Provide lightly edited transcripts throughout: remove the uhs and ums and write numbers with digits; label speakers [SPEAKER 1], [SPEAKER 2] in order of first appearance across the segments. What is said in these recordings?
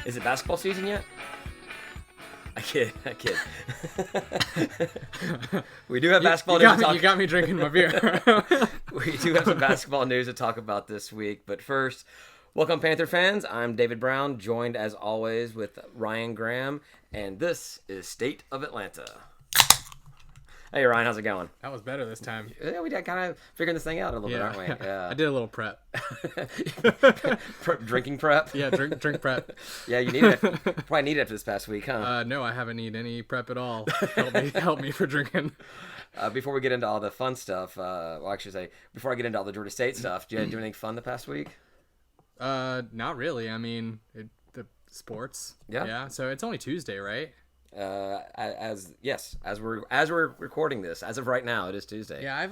[SPEAKER 1] Is it basketball season yet? I kid. We do have basketball news to talk.
[SPEAKER 2] You got me drinking my beer.
[SPEAKER 1] We do have some basketball news to talk about this week. But first, welcome Panther fans. I'm David Brown, joined as always with Ryan Graham, and this is State of Atlanta. Hey Ryan, how's it going?
[SPEAKER 2] That was better this time.
[SPEAKER 1] Yeah, we got kind of figuring this thing out a little bit, aren't we?
[SPEAKER 2] Yeah. I did a little prep.
[SPEAKER 1] Drinking prep?
[SPEAKER 2] Yeah, drink prep.
[SPEAKER 1] Yeah, you need it. Probably need it for this past week, huh?
[SPEAKER 2] No, I haven't need any prep at all. Help me for drinking.
[SPEAKER 1] Before we get into all the fun stuff, before I get into all the Georgia State stuff, did you do anything fun the past week?
[SPEAKER 2] Not really. I mean, the sports. Yeah. So it's only Tuesday, right?
[SPEAKER 1] As we're recording this, as of right now, it is Tuesday.
[SPEAKER 2] Yeah, I've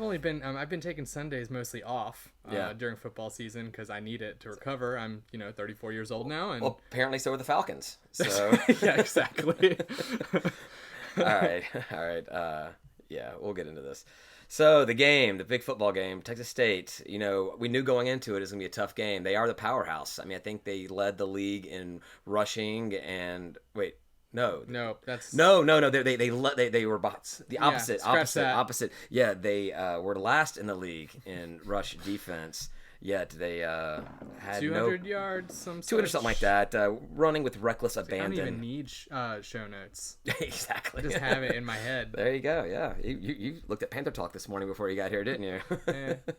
[SPEAKER 2] been taking Sundays mostly off during football season because I need it to recover. I'm 34 years old now, and
[SPEAKER 1] well, apparently so are the Falcons. So
[SPEAKER 2] yeah, exactly.
[SPEAKER 1] all right. Yeah, we'll get into this. So the big football game, Texas State, we knew going into it was going to be a tough game. They are the powerhouse. I mean, I think they led the league in rushing and No. They were bots. The opposite. Yeah, they were last in the league in rush defense. Yet they had
[SPEAKER 2] 200 yards,
[SPEAKER 1] 200 something like that, running with reckless abandon.
[SPEAKER 2] I don't even need show notes.
[SPEAKER 1] Exactly.
[SPEAKER 2] I just have it in my head.
[SPEAKER 1] There you go. Yeah, you looked at Panther Talk this morning before you got here, didn't you?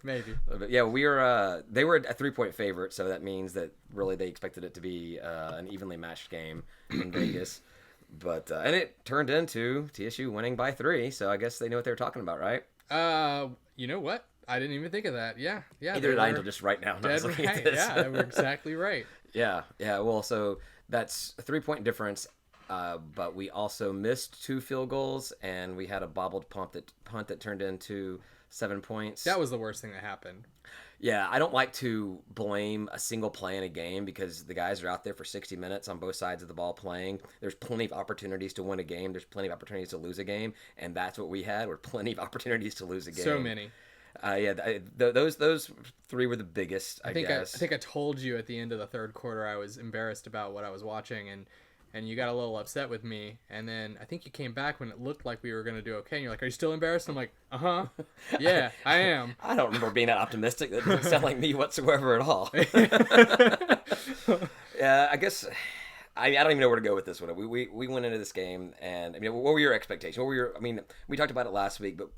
[SPEAKER 2] Maybe.
[SPEAKER 1] But yeah, they were a 3-point favorite, so that means that really they expected it to be an evenly matched game in Vegas. But and it turned into TSU winning by 3, so I guess they knew what they were talking about, right?
[SPEAKER 2] You know what? I didn't even think of that. Yeah.
[SPEAKER 1] Neither did I until just right now.
[SPEAKER 2] Dead right. Yeah, they were exactly right.
[SPEAKER 1] Yeah. Well, so that's a 3-point difference, but we also missed 2 field goals, and we had a bobbled punt that turned into 7 points.
[SPEAKER 2] That was the worst thing that happened.
[SPEAKER 1] Yeah, I don't like to blame a single play in a game because the guys are out there for 60 minutes on both sides of the ball playing. There's plenty of opportunities to win a game. There's plenty of opportunities to lose a game, and that's what we had. Were plenty of opportunities to lose a game.
[SPEAKER 2] So many.
[SPEAKER 1] Those 3 were the biggest. I guess.
[SPEAKER 2] I think I told you at the end of the third quarter I was embarrassed about what I was watching, and you got a little upset with me, and then I think you came back when it looked like we were going to do okay, and you're like, are you still embarrassed? I'm like, yeah, I am.
[SPEAKER 1] I don't remember being that optimistic. That doesn't sound like me whatsoever at all. Yeah, I guess I don't even know where to go with this one. We went into this game, and I mean, what were your expectations? We talked about it last week, but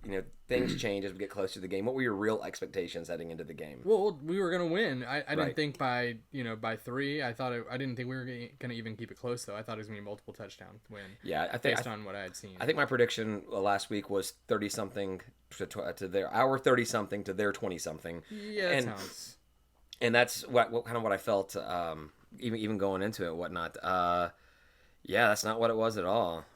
[SPEAKER 1] things change as we get closer to the game. What were your real expectations heading into the game?
[SPEAKER 2] Well, we were gonna win. I didn't think by 3. I didn't think we were gonna even keep it close though. I thought it was gonna be a multiple touchdown win.
[SPEAKER 1] Yeah,
[SPEAKER 2] based on what I had seen.
[SPEAKER 1] I think my prediction last week was 30-something to our 30-something to their 20-something.
[SPEAKER 2] Yeah, that sounds.
[SPEAKER 1] And that's what I felt. Even going into it and whatnot. Yeah, that's not what it was at all.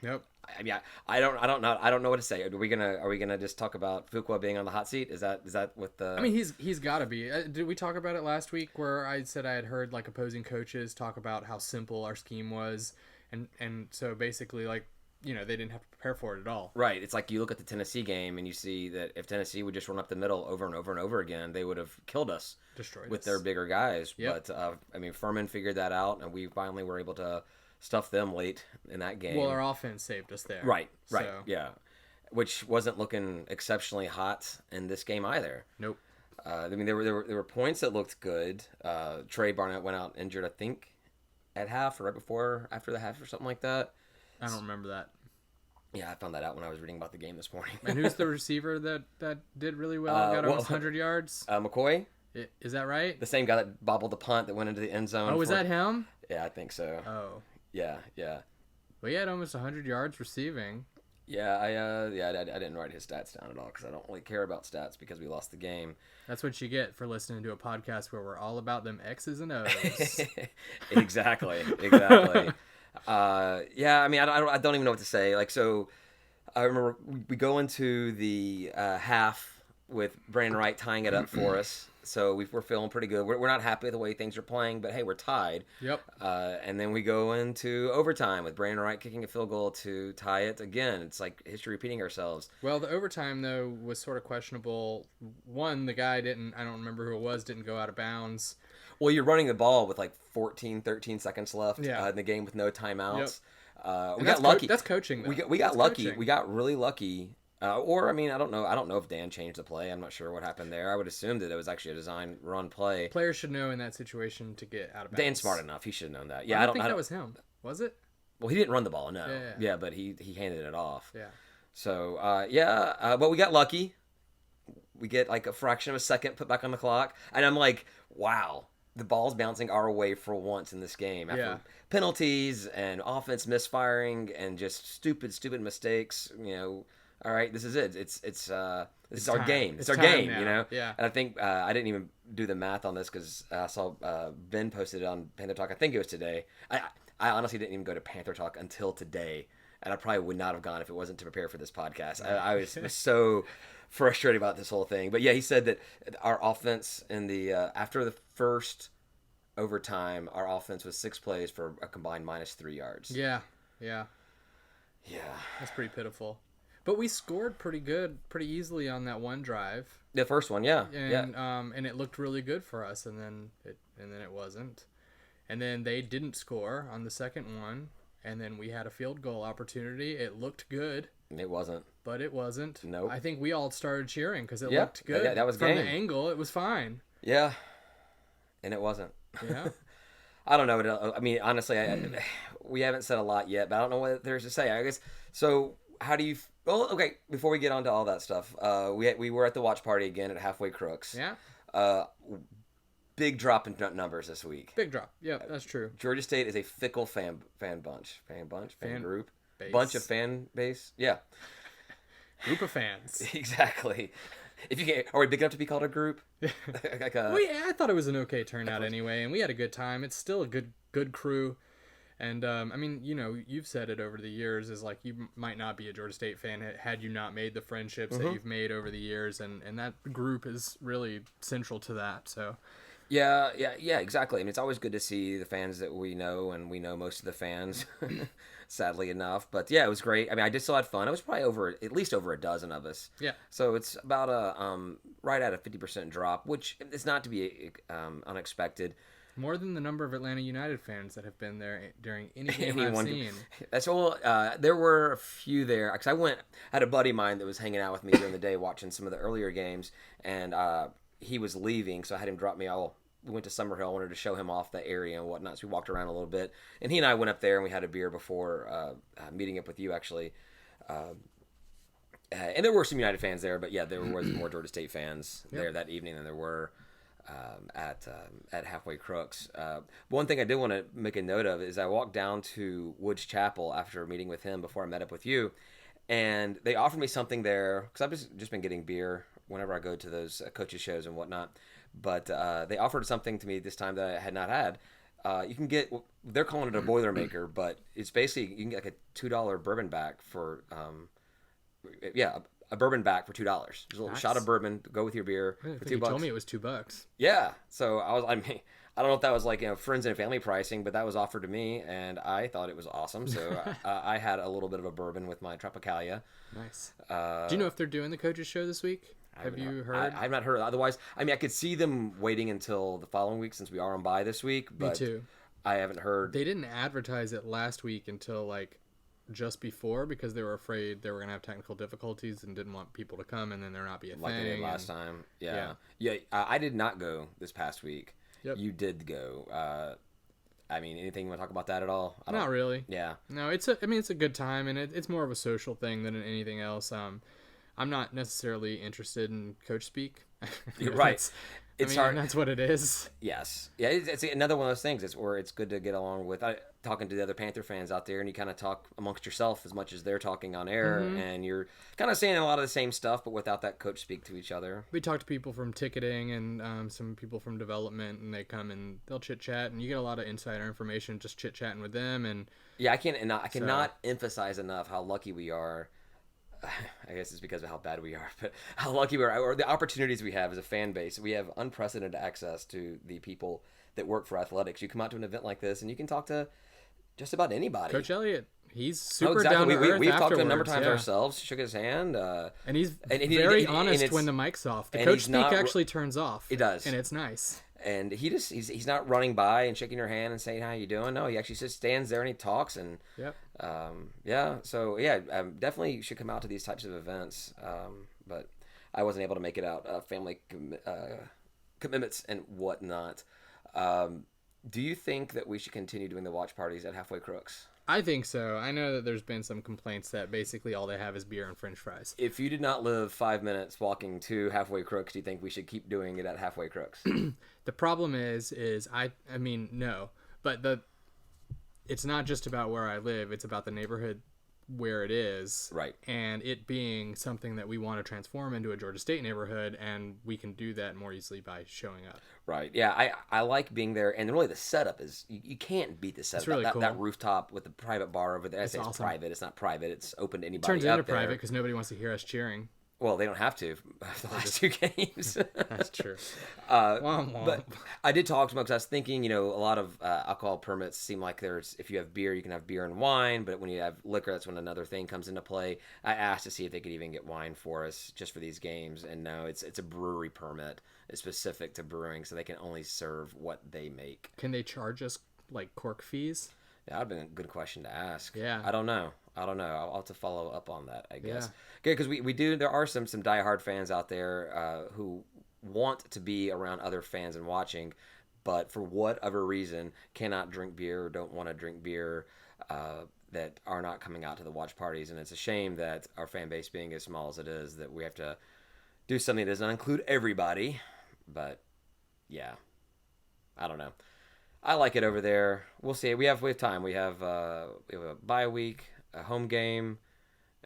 [SPEAKER 2] Nope.
[SPEAKER 1] I mean, I don't know what to say. Are we gonna just talk about Fuqua being on the hot seat? Is that what the?
[SPEAKER 2] I mean, he's got to be. Did we talk about it last week where I said I had heard like opposing coaches talk about how simple our scheme was, and so basically like they didn't have to prepare for it at all.
[SPEAKER 1] Right. It's like you look at the Tennessee game and you see that if Tennessee would just run up the middle over and over and over again, they would have killed us.
[SPEAKER 2] Destroyed
[SPEAKER 1] with
[SPEAKER 2] us.
[SPEAKER 1] Their bigger guys.
[SPEAKER 2] Yep.
[SPEAKER 1] But I mean, Furman figured that out, and we finally were able to stuff them late in that game.
[SPEAKER 2] Well, our offense saved us there.
[SPEAKER 1] Right.
[SPEAKER 2] So.
[SPEAKER 1] Yeah. Which wasn't looking exceptionally hot in this game either.
[SPEAKER 2] Nope.
[SPEAKER 1] I mean, there were points that looked good. Trey Barnett went out injured, I think, at half or after the half or something like that.
[SPEAKER 2] I don't remember that.
[SPEAKER 1] Yeah, I found that out when I was reading about the game this morning.
[SPEAKER 2] And who's the receiver that did really well and got almost 100 yards?
[SPEAKER 1] McCoy.
[SPEAKER 2] Is that right?
[SPEAKER 1] The same guy that bobbled the punt that went into the end zone.
[SPEAKER 2] Oh, was that him?
[SPEAKER 1] Yeah, I think so.
[SPEAKER 2] Oh.
[SPEAKER 1] Yeah.
[SPEAKER 2] Well, he had almost 100 yards receiving.
[SPEAKER 1] Yeah, I didn't write his stats down at all because I don't really care about stats because we lost the game.
[SPEAKER 2] That's what you get for listening to a podcast where we're all about them X's and O's.
[SPEAKER 1] Exactly. Yeah, I mean, I don't even know what to say. Like, so I remember we go into the half with Brandon Wright tying it up for us. So we're feeling pretty good. We're not happy with the way things are playing, but hey, we're tied.
[SPEAKER 2] Yep.
[SPEAKER 1] And then we go into overtime with Brandon Wright kicking a field goal to tie it again. It's like history repeating ourselves.
[SPEAKER 2] Well, the overtime, though, was sort of questionable. One, the guy I don't remember who it was, didn't go out of bounds.
[SPEAKER 1] Well, you're running the ball with like 14, 13 seconds left
[SPEAKER 2] Yeah.
[SPEAKER 1] in the game with no timeouts. We
[SPEAKER 2] that's
[SPEAKER 1] got lucky.
[SPEAKER 2] That's coaching. Though.
[SPEAKER 1] We got lucky.
[SPEAKER 2] Coaching.
[SPEAKER 1] We got really lucky. Or I mean, I don't know. I don't know if Dan changed the play. I'm not sure what happened there. I would assume that it was actually a design run play.
[SPEAKER 2] Players should know in that situation to get out of bounds.
[SPEAKER 1] Dan's smart enough. He should have known that. Yeah,
[SPEAKER 2] I don't think that was him. Was it?
[SPEAKER 1] Well, he didn't run the ball. No.
[SPEAKER 2] Yeah.
[SPEAKER 1] But he handed it off.
[SPEAKER 2] Yeah.
[SPEAKER 1] So but we got lucky. We get like a fraction of a second put back on the clock, and I'm like, wow. The ball's bouncing our way for once in this game after penalties and offense misfiring and just stupid mistakes. All right, this is it. This is our game. It's our game.
[SPEAKER 2] Now. Yeah.
[SPEAKER 1] And I think I didn't even do the math on this because I saw Ben posted it on Panther Talk. I think it was today. I honestly didn't even go to Panther Talk until today, and I probably would not have gone if it wasn't to prepare for this podcast. I was so frustrated about this whole thing. But yeah, he said that our offense in the after the first overtime, our offense was 6 plays for a combined -3 yards.
[SPEAKER 2] Yeah. That's pretty pitiful. But we scored pretty easily on that one drive.
[SPEAKER 1] The first one, yeah.
[SPEAKER 2] And it looked really good for us, and then it wasn't. And then they didn't score on the second one, and then we had a field goal opportunity. It looked good.
[SPEAKER 1] It wasn't.
[SPEAKER 2] But it wasn't.
[SPEAKER 1] Nope.
[SPEAKER 2] I think we all started cheering because it looked good.
[SPEAKER 1] That was
[SPEAKER 2] from
[SPEAKER 1] game.
[SPEAKER 2] the angle. It was fine.
[SPEAKER 1] Yeah, and it wasn't.
[SPEAKER 2] Yeah.
[SPEAKER 1] I don't know. I mean, honestly, we haven't said a lot yet, but I don't know what there's to say. I guess so. How do you? Well, okay. Before we get on to all that stuff, we were at the watch party again at Halfway Crooks.
[SPEAKER 2] Yeah.
[SPEAKER 1] Big drop in numbers this week.
[SPEAKER 2] Big drop. Yeah, that's true.
[SPEAKER 1] Georgia State is a fickle fan group,
[SPEAKER 2] base.
[SPEAKER 1] Bunch of fan base. Yeah.
[SPEAKER 2] Group of fans.
[SPEAKER 1] Exactly. If you can, are we big enough to be called a group?
[SPEAKER 2] Well, yeah, I thought it was an okay turnout anyway, and we had a good time. It's still a good crew, and I mean, you've said it over the years is like you might not be a Georgia State fan had you not made the friendships that you've made over the years, and that group is really central to that. So.
[SPEAKER 1] Yeah, exactly. I mean, it's always good to see the fans that we know, and we know most of the fans, sadly enough. But yeah, it was great. I mean, I just still had fun. It was probably at least over a dozen of us.
[SPEAKER 2] Yeah.
[SPEAKER 1] So it's about right at a 50% drop, which is not to be unexpected.
[SPEAKER 2] More than the number of Atlanta United fans that have been there during any game I've seen.
[SPEAKER 1] That's all. There were a few there because I had a buddy of mine that was hanging out with me during the day watching some of the earlier games, and he was leaving, so I had him drop me all. We went to Summerhill. I wanted to show him off the area and whatnot, so we walked around a little bit. And he and I went up there, and we had a beer before meeting up with you, actually. And there were some United fans there, but yeah, there was more Georgia State fans there that evening than there were at Halfway Crooks. One thing I did want to make a note of is I walked down to Woods Chapel after meeting with him before I met up with you, and they offered me something there, because I've just been getting beer whenever I go to those coaches shows and whatnot. But they offered something to me this time that I had not had. You can get, they're calling it a Boilermaker, but it's basically, you can get like a $2 bourbon back for, a bourbon back for $2. There's a little shot of bourbon to go with your beer for $2.
[SPEAKER 2] You told me it was $2.
[SPEAKER 1] Yeah. So I don't know if that was like, friends and family pricing, but that was offered to me, and I thought it was awesome. So I had a little bit of a bourbon with my Tropicalia.
[SPEAKER 2] Nice. Do you know if they're doing the coaches show this week? Have you heard?
[SPEAKER 1] I've not heard. Otherwise, I mean, I could see them waiting until the following week since we are on bye this week. But
[SPEAKER 2] me too.
[SPEAKER 1] I haven't heard.
[SPEAKER 2] They didn't advertise it last week until like just before because they were afraid they were gonna have technical difficulties and didn't want people to come and then there not be a
[SPEAKER 1] like
[SPEAKER 2] thing.
[SPEAKER 1] They did last time. Yeah. I did not go this past week.
[SPEAKER 2] Yep.
[SPEAKER 1] You did go. I mean, anything you want to talk about that at all?
[SPEAKER 2] Not really.
[SPEAKER 1] Yeah.
[SPEAKER 2] No, it's a good time, and it's more of a social thing than anything else. I'm not necessarily interested in coach speak.
[SPEAKER 1] You're right.
[SPEAKER 2] It's hard. That's what it is.
[SPEAKER 1] Yes. Yeah, it's another one of those things. It's where it's good to get along with talking to the other Panther fans out there, and you kind of talk amongst yourself as much as they're talking on air, and you're kind of saying a lot of the same stuff, but without that coach speak to each other.
[SPEAKER 2] We talk to people from ticketing and some people from development, and they come and they'll chit chat, and you get a lot of insider information just chit chatting with them. And
[SPEAKER 1] yeah, I cannot emphasize enough how lucky we are. I guess it's because of how bad we are, but how lucky we are, or the opportunities we have as a fan base. We have unprecedented access to the people that work for athletics. You come out to an event like this, and you can talk to just about anybody.
[SPEAKER 2] Coach Elliott, he's super down to earth.
[SPEAKER 1] We've talked to him a number of times ourselves. Shook his hand,
[SPEAKER 2] and he's very honest when the mic's off. The coach speak actually turns off.
[SPEAKER 1] It does,
[SPEAKER 2] and it's nice.
[SPEAKER 1] And he's not running by and shaking your hand and saying how you doing. No, he actually just stands there and he talks and
[SPEAKER 2] Yep.
[SPEAKER 1] yeah. So yeah, definitely should come out to these types of events. But I wasn't able to make it out. Family commitments and whatnot. Do you think that we should continue doing the watch parties at Halfway Crooks?
[SPEAKER 2] I think so. I know that there's been some complaints that basically all they have is beer and French fries.
[SPEAKER 1] If you did not live 5 minutes walking to Halfway Crooks, do you think we should keep doing it at Halfway Crooks?
[SPEAKER 2] The problem is I mean no, but it's not just about where I live. It's about the neighborhood where it is,
[SPEAKER 1] Right.
[SPEAKER 2] and it being something that we want to transform into a Georgia State neighborhood, and we can do that more easily by showing up.
[SPEAKER 1] Right. Yeah, I like being there, and really the setup is you can't beat the setup.
[SPEAKER 2] It's really
[SPEAKER 1] that,
[SPEAKER 2] cool.
[SPEAKER 1] that rooftop with the private bar over there. I say it's
[SPEAKER 2] awesome.
[SPEAKER 1] private. It's not private. It's open to anybody.
[SPEAKER 2] Turns it
[SPEAKER 1] up
[SPEAKER 2] into
[SPEAKER 1] there.
[SPEAKER 2] private because nobody wants to hear us cheering.
[SPEAKER 1] Well, they don't have to the last two games.
[SPEAKER 2] That's true.
[SPEAKER 1] Womp womp. But I did talk to them because I was thinking, a lot of alcohol permits seem like if you have beer, you can have beer and wine, but when you have liquor, that's when another thing comes into play. I asked to see if they could even get wine for us just for these games, and no, it's a brewery permit. It's specific to brewing, so they can only serve what they make.
[SPEAKER 2] Can they charge us like cork fees?
[SPEAKER 1] Yeah, that would have been a good question to ask.
[SPEAKER 2] Yeah.
[SPEAKER 1] I don't know. I'll have to follow up on that, I guess. Yeah. Because we do, there are some diehard fans out there who want to be around other fans and watching, but for whatever reason cannot drink beer or don't want to drink beer that are not coming out to the watch parties. And it's a shame that our fan base being as small as it is, that we have to do something that does not include everybody. But yeah, I don't know. I like it over there. We'll see. We have time. We have a bye week, a home game,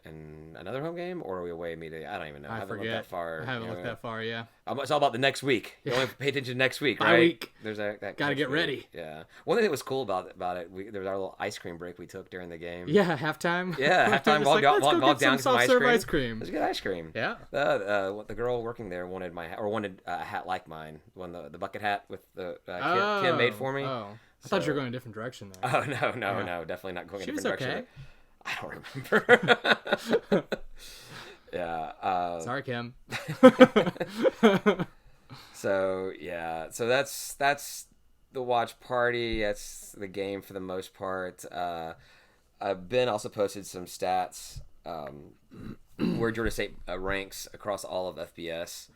[SPEAKER 1] and another home game, or are we away immediately? I don't even know. I haven't looked that far.
[SPEAKER 2] I haven't looked that far. Yeah.
[SPEAKER 1] It's all about the next week. You only pay attention to next week, right?
[SPEAKER 2] Bye week.
[SPEAKER 1] There's that.
[SPEAKER 2] Got to get ready.
[SPEAKER 1] Yeah. One thing that was cool about it, there was our little ice cream break we took during the game.
[SPEAKER 2] Yeah, halftime.
[SPEAKER 1] Yeah, halftime. Walk down,
[SPEAKER 2] some
[SPEAKER 1] get
[SPEAKER 2] some
[SPEAKER 1] some
[SPEAKER 2] ice cream.
[SPEAKER 1] It was good ice cream.
[SPEAKER 2] Yeah.
[SPEAKER 1] The girl working there wanted a hat like mine, the bucket hat with the Kim made for me.
[SPEAKER 2] Oh. I thought you were going a different direction there.
[SPEAKER 1] Oh, no, definitely not going a different direction.
[SPEAKER 2] Okay.
[SPEAKER 1] I don't remember. Yeah.
[SPEAKER 2] Sorry, Kim.
[SPEAKER 1] So that's the watch party. That's the game for the most part. Ben also posted some stats where Georgia State ranks across all of FBS,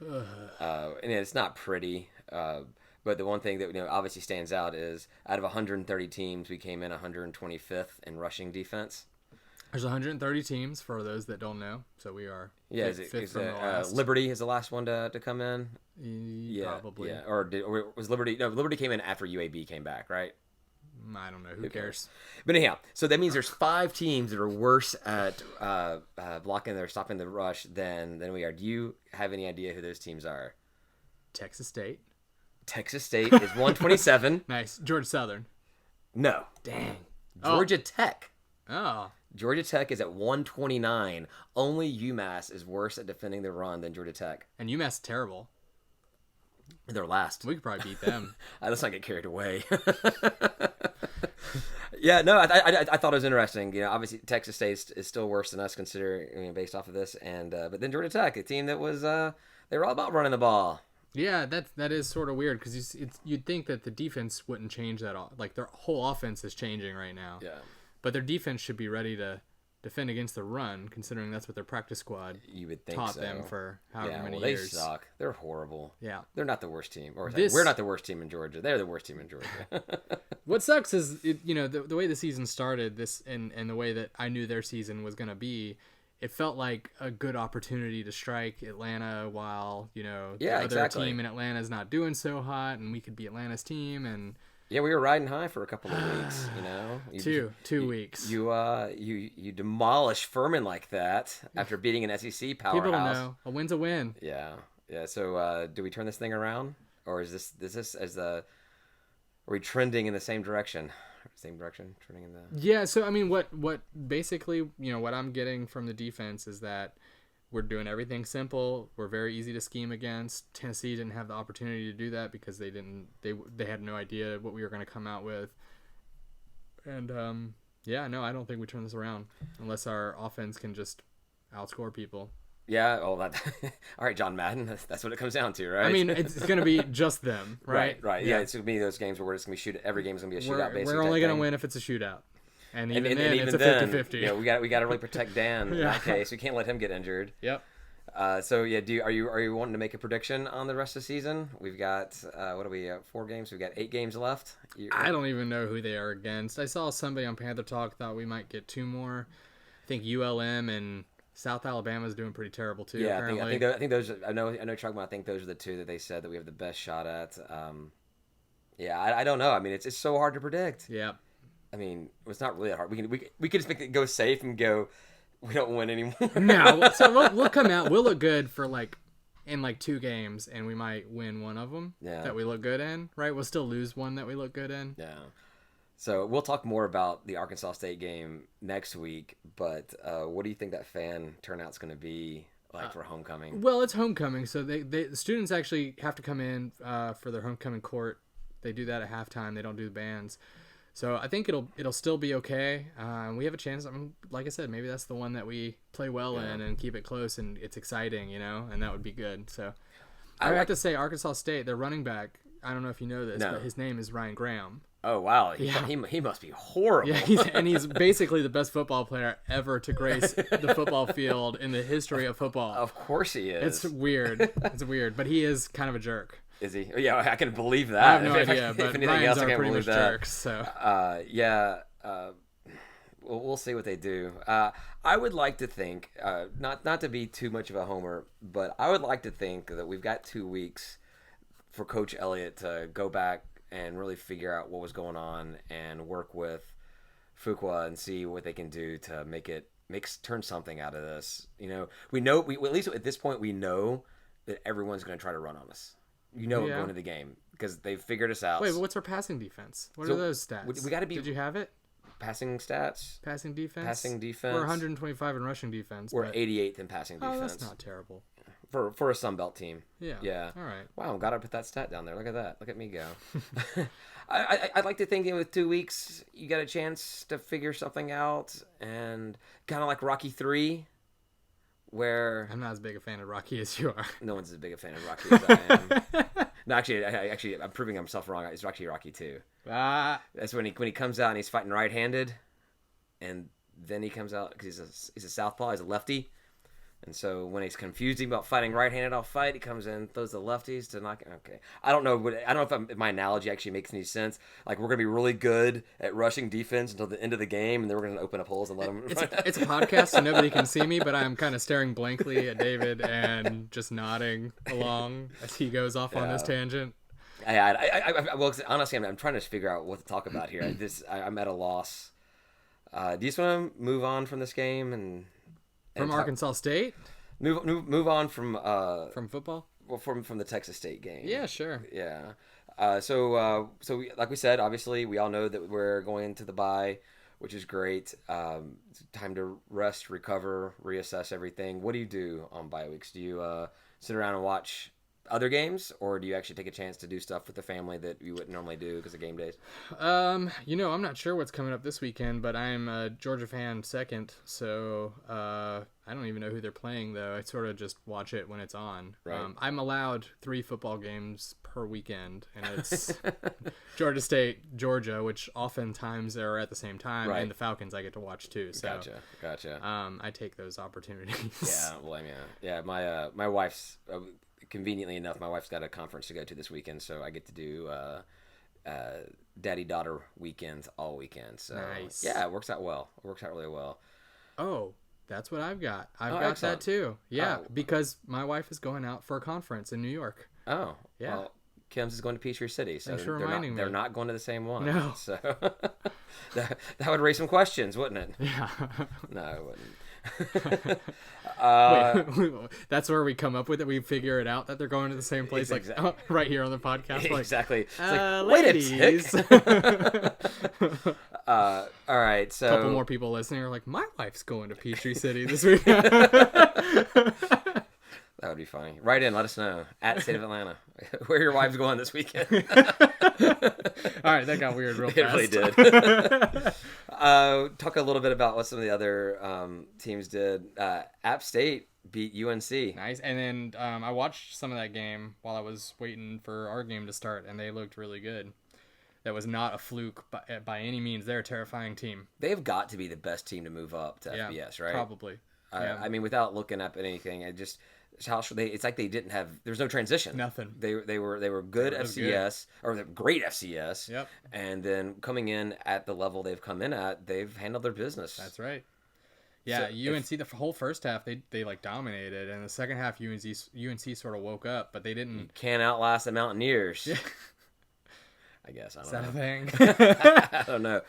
[SPEAKER 1] and it's not pretty. But the one thing that obviously stands out is out of 130 teams, we came in 125th in rushing defense.
[SPEAKER 2] There's 130 teams for those that don't know, so we are.
[SPEAKER 1] Yeah, Liberty is the last one to come in.
[SPEAKER 2] Probably.
[SPEAKER 1] Yeah, or was Liberty? No, Liberty came in after UAB came back, right?
[SPEAKER 2] I don't know. Who cares?
[SPEAKER 1] But anyhow, so that means there's 5 teams that are worse at blocking or stopping the rush than we are. Do you have any idea who those teams are?
[SPEAKER 2] Texas State.
[SPEAKER 1] Texas State is 127.
[SPEAKER 2] Nice. Georgia Southern.
[SPEAKER 1] No.
[SPEAKER 2] Dang.
[SPEAKER 1] Georgia Tech.
[SPEAKER 2] Oh.
[SPEAKER 1] Georgia Tech is at 129. Only UMass is worse at defending the run than Georgia Tech.
[SPEAKER 2] And UMass is terrible.
[SPEAKER 1] They're last.
[SPEAKER 2] We could probably beat them.
[SPEAKER 1] Let's not get carried away. Yeah, no, I thought it was interesting. Obviously Texas State is still worse than us, considering based off of this, and but then Georgia Tech, a team that was they were all about running the ball.
[SPEAKER 2] Yeah, that is sort of weird because you'd think that the defense wouldn't change that all. Like their whole offense is changing right now.
[SPEAKER 1] Yeah,
[SPEAKER 2] but their defense should be ready to defend against the run, considering that's what their practice squad taught them for however many years.
[SPEAKER 1] They suck. They're horrible.
[SPEAKER 2] Yeah,
[SPEAKER 1] they're not the worst team. We're not the worst team in Georgia. They're the worst team in Georgia.
[SPEAKER 2] What sucks is the way the season started, and the way that I knew their season was going to be. It felt like a good opportunity to strike Atlanta while, the other team in Atlanta is not doing so hot, and we could be Atlanta's team. And
[SPEAKER 1] yeah, we were riding high for a couple of weeks,
[SPEAKER 2] Two weeks.
[SPEAKER 1] You demolish Furman like that after beating an SEC powerhouse.
[SPEAKER 2] People don't know. A win's a win.
[SPEAKER 1] Yeah. So do we turn this thing around, or is this are we trending in the same direction? Turning in the...
[SPEAKER 2] Yeah, so I mean, what basically, what I'm getting from the defense is that we're doing everything simple. We're very easy to scheme against. Tennessee didn't have the opportunity to do that because they had no idea what we were going to come out with. And I don't think we turn this around unless our offense can just outscore people.
[SPEAKER 1] Yeah. Oh, that. All right, John Madden. That's what it comes down to, right?
[SPEAKER 2] I mean, it's going to be just them, right?
[SPEAKER 1] Right. Yeah. It's gonna be those games where we're just gonna be shoot. Every game's gonna be a shootout. Basically,
[SPEAKER 2] we're only going to win if it's a shootout. And even then, it's a 50-50.
[SPEAKER 1] Yeah, we got to really protect Dan in that case. We can't let him get injured.
[SPEAKER 2] Yep.
[SPEAKER 1] So yeah, are you wanting to make a prediction on the rest of the season? We've got what do we 4 games? We've got 8 games left.
[SPEAKER 2] I don't even know who they are against. I saw somebody on Panther Talk thought we might get 2 more. I think ULM and South Alabama's doing pretty terrible too.
[SPEAKER 1] Yeah,
[SPEAKER 2] apparently.
[SPEAKER 1] I think those. I know Chuck, I think those are the 2 that they said that we have the best shot at. Yeah, I don't know. I mean, it's so hard to predict.
[SPEAKER 2] Yeah.
[SPEAKER 1] I mean, it's not really that hard. We could just make it go safe and go. We don't win anymore.
[SPEAKER 2] No, so we'll come out. We'll look good for in 2 games, and we might win one of them that we look good in. Right? We'll still lose one that we look good in.
[SPEAKER 1] Yeah. So we'll talk more about the Arkansas State game next week. But what do you think that fan turnout's going to be like for homecoming?
[SPEAKER 2] Well, it's homecoming, so the students actually have to come in for their homecoming court. They do that at halftime. They don't do the bands. So I think it'll still be okay. We have a chance. I mean, like I said, maybe that's the one that we play well in and keep it close and it's exciting, and that would be good. So I have to say, Arkansas State, their running back. I don't know if you know this, but his name is Ryan Graham.
[SPEAKER 1] Oh wow, he must be horrible.
[SPEAKER 2] Yeah, he's basically the best football player ever to grace the football field in the history of football.
[SPEAKER 1] Of course he is.
[SPEAKER 2] It's weird. But he is kind of a jerk.
[SPEAKER 1] Is he? Yeah, I can believe that.
[SPEAKER 2] I have no idea, but Ryan's are pretty much jerks. So
[SPEAKER 1] we'll see what they do. I would like to think, not to be too much of a homer, but I would like to think that we've got 2 weeks for Coach Elliott to go back and really figure out what was going on and work with Fuqua and see what they can do to turn something out of this. We know at least at this point we know that everyone's going to try to run on us. Going into the game because they've figured us out.
[SPEAKER 2] Wait, but what's our passing defense? What are those stats?
[SPEAKER 1] We got to be.
[SPEAKER 2] Did you have it?
[SPEAKER 1] Passing stats.
[SPEAKER 2] Passing defense.
[SPEAKER 1] Passing defense.
[SPEAKER 2] We're 125 in rushing defense.
[SPEAKER 1] We're 88th in passing defense.
[SPEAKER 2] Oh, that's not terrible.
[SPEAKER 1] For a Sun Belt team.
[SPEAKER 2] Yeah. All right.
[SPEAKER 1] Wow, I'm glad I put that stat down there. Look at that. Look at me go. I'd like to think with 2 weeks you got a chance to figure something out and kind of like Rocky 3. Where
[SPEAKER 2] I'm not as big a fan of Rocky as you are.
[SPEAKER 1] No one's as big a fan of Rocky as I am. No, actually, I'm proving myself wrong. It's actually Rocky 2. That's when he comes out and he's fighting right-handed, and then he comes out because he's a southpaw, he's a lefty, and so when he's confused about fighting right-handed, I'll fight. He comes in, throws the lefties to knock. Okay, I don't know if my analogy actually makes any sense. Like we're gonna be really good at rushing defense until the end of the game, and then we're gonna open up holes and let them.
[SPEAKER 2] It's a podcast, so nobody can see me, but I'm kind of staring blankly at David and just nodding along as he goes off on this tangent.
[SPEAKER 1] Well, honestly, I'm trying to figure out what to talk about here. I'm at a loss. Do you just want to move on from this game and
[SPEAKER 2] from Arkansas State?
[SPEAKER 1] Move on from
[SPEAKER 2] football?
[SPEAKER 1] Well, from the Texas State game.
[SPEAKER 2] Yeah, sure.
[SPEAKER 1] Yeah. Like we said, obviously we all know that we're going into the bye, which is great. It's time to rest, recover, reassess everything. What do you do on bye weeks? Do you sit around and watch other games, or do you actually take a chance to do stuff with the family that you wouldn't normally do because of game days?
[SPEAKER 2] I'm not sure what's coming up this weekend, but I'm a Georgia fan second, so I don't even know who they're playing, though. I sort of just watch it when it's on.
[SPEAKER 1] Right.
[SPEAKER 2] I'm allowed 3 football games per weekend, and it's Georgia State, Georgia, which oftentimes are at the same time, and the Falcons I get to watch too. So,
[SPEAKER 1] Gotcha.
[SPEAKER 2] I take those opportunities.
[SPEAKER 1] Yeah, well, I mean, yeah, my wife's... conveniently enough, my wife's got a conference to go to this weekend, so I get to do daddy-daughter weekends all weekend. So
[SPEAKER 2] nice.
[SPEAKER 1] Yeah, it works out well. It works out really well.
[SPEAKER 2] Oh, that's what I've got. I've got excellent. That too. Yeah, because my wife is going out for a conference in New York.
[SPEAKER 1] Oh,
[SPEAKER 2] yeah.
[SPEAKER 1] Well, Kim's is going to Peachtree City, so
[SPEAKER 2] me.
[SPEAKER 1] They're not going to the same one.
[SPEAKER 2] No.
[SPEAKER 1] So that would raise some questions, wouldn't it?
[SPEAKER 2] Yeah.
[SPEAKER 1] No, it wouldn't.
[SPEAKER 2] Wait, that's where we come up with it. We figure it out that they're going to the same place, right here on the podcast.
[SPEAKER 1] Exactly.
[SPEAKER 2] Ladies.
[SPEAKER 1] Wait a tick. All right. So
[SPEAKER 2] a couple more people listening are like, my wife's going to Peachtree City this weekend.
[SPEAKER 1] That would be funny. Write in, let us know at State of Atlanta where your wife's going this weekend.
[SPEAKER 2] All right, that got weird real fast.
[SPEAKER 1] It really did. Talk a little bit about what some of the other teams did. App State beat UNC.
[SPEAKER 2] Nice. And then I watched some of that game while I was waiting for our game to start, and they looked really good. That was not a fluke by any means. They're a terrifying team.
[SPEAKER 1] They've got to be the best team to move up to FBS, right?
[SPEAKER 2] Probably.
[SPEAKER 1] I mean, without looking up at anything, it's like they didn't have. There was no transition.
[SPEAKER 2] Nothing.
[SPEAKER 1] They were good FCS or they're great FCS.
[SPEAKER 2] Yep.
[SPEAKER 1] And then coming in at the level they've come in at, they've handled their business.
[SPEAKER 2] That's right. Yeah, so UNC the whole first half they like dominated, and the second half UNC sort of woke up, but they didn't.
[SPEAKER 1] You can't outlast the Mountaineers.
[SPEAKER 2] Yeah.
[SPEAKER 1] I guess I don't
[SPEAKER 2] Is that
[SPEAKER 1] know.
[SPEAKER 2] a thing?
[SPEAKER 1] I don't know.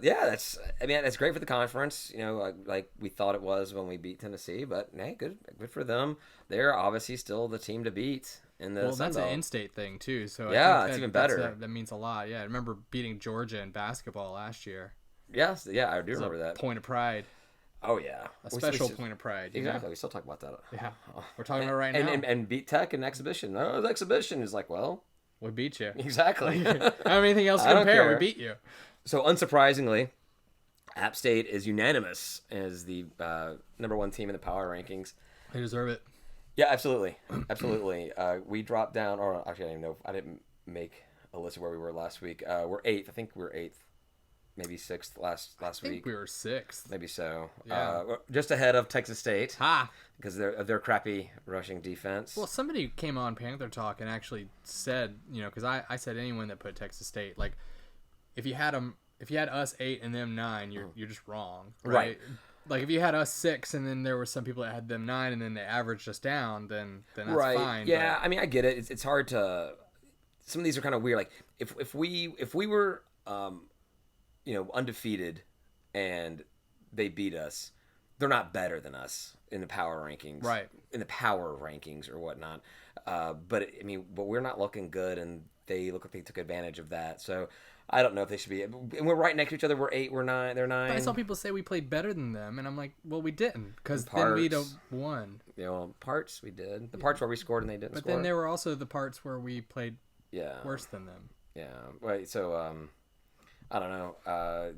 [SPEAKER 1] That's great for the conference. Like we thought it was when we beat Tennessee. But hey, good for them. They're obviously still the team to beat in the.
[SPEAKER 2] Well,
[SPEAKER 1] Sun
[SPEAKER 2] that's
[SPEAKER 1] Belt.
[SPEAKER 2] an in-state thing too. So
[SPEAKER 1] yeah,
[SPEAKER 2] I think
[SPEAKER 1] it's even better.
[SPEAKER 2] that means a lot. Yeah, I remember beating Georgia in basketball last year.
[SPEAKER 1] Yes, yeah, I do remember that.
[SPEAKER 2] Point of pride.
[SPEAKER 1] Oh yeah,
[SPEAKER 2] a special point of pride.
[SPEAKER 1] Exactly.
[SPEAKER 2] Know?
[SPEAKER 1] We still talk about that.
[SPEAKER 2] Yeah, we're talking about it right now.
[SPEAKER 1] And beat Tech in exhibition. No, the exhibition is like, well.
[SPEAKER 2] We beat you.
[SPEAKER 1] Exactly.
[SPEAKER 2] I don't have anything else to compare. We beat you.
[SPEAKER 1] So, unsurprisingly, App State is unanimous as the number one team in the power rankings.
[SPEAKER 2] They deserve it.
[SPEAKER 1] Yeah, absolutely. Absolutely. We dropped down, or actually, I don't even know. I didn't make a list of where we were last week. We're 8th. I think we were 8th. Maybe 6th last week. I think
[SPEAKER 2] we were 6th.
[SPEAKER 1] Maybe so.
[SPEAKER 2] Yeah.
[SPEAKER 1] Just ahead of Texas State.
[SPEAKER 2] Ha!
[SPEAKER 1] Because of their crappy rushing defense.
[SPEAKER 2] Well, somebody came on Panther Talk and actually said, because I said anyone that put Texas State, like, if you had us 8 and them 9, you're just wrong, right? Like if you had us 6 and then there were some people that had them 9 and then they averaged us down, then that's fine.
[SPEAKER 1] Yeah, but... I mean, I get it. It's hard to. Some of these are kind of weird. Like if we were undefeated and they beat us, they're not better than us in the power rankings,
[SPEAKER 2] right? In
[SPEAKER 1] the power rankings or whatnot. But we're not looking good, and they look like they took advantage of that. So I don't know if they should be. And we're right next to each other. We're 8. We're 9. They're 9.
[SPEAKER 2] But I saw people say we played better than them, and I'm like, well, we didn't, because then we'd have won.
[SPEAKER 1] Parts we did. The parts where we scored and they didn't.
[SPEAKER 2] But
[SPEAKER 1] score.
[SPEAKER 2] Then there were also the parts where we played worse than them.
[SPEAKER 1] Yeah. Right. So I don't know.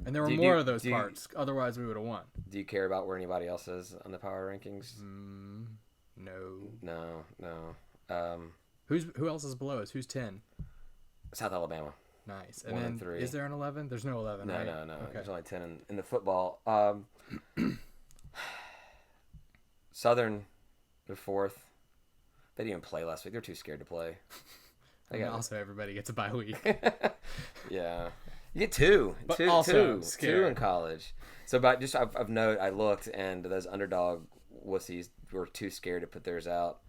[SPEAKER 2] And there were more of those parts. Otherwise, we would have won.
[SPEAKER 1] Do you care about where anybody else is on the power rankings?
[SPEAKER 2] No.
[SPEAKER 1] Who
[SPEAKER 2] else is below us? Who's 10?
[SPEAKER 1] South Alabama.
[SPEAKER 2] Nice. And then 3. Is there an 11? There's no 11.
[SPEAKER 1] No,
[SPEAKER 2] right?
[SPEAKER 1] no.
[SPEAKER 2] Okay.
[SPEAKER 1] There's only 10 in the football. Southern, the 4th. They didn't even play last week. They're too scared to play.
[SPEAKER 2] Also, everybody gets a bye week.
[SPEAKER 1] Yeah. You get 2.
[SPEAKER 2] But
[SPEAKER 1] two,
[SPEAKER 2] also
[SPEAKER 1] two,
[SPEAKER 2] scared.
[SPEAKER 1] 2 in college. So, but just I've noted, I looked, and those underdog wussies were too scared to put theirs out.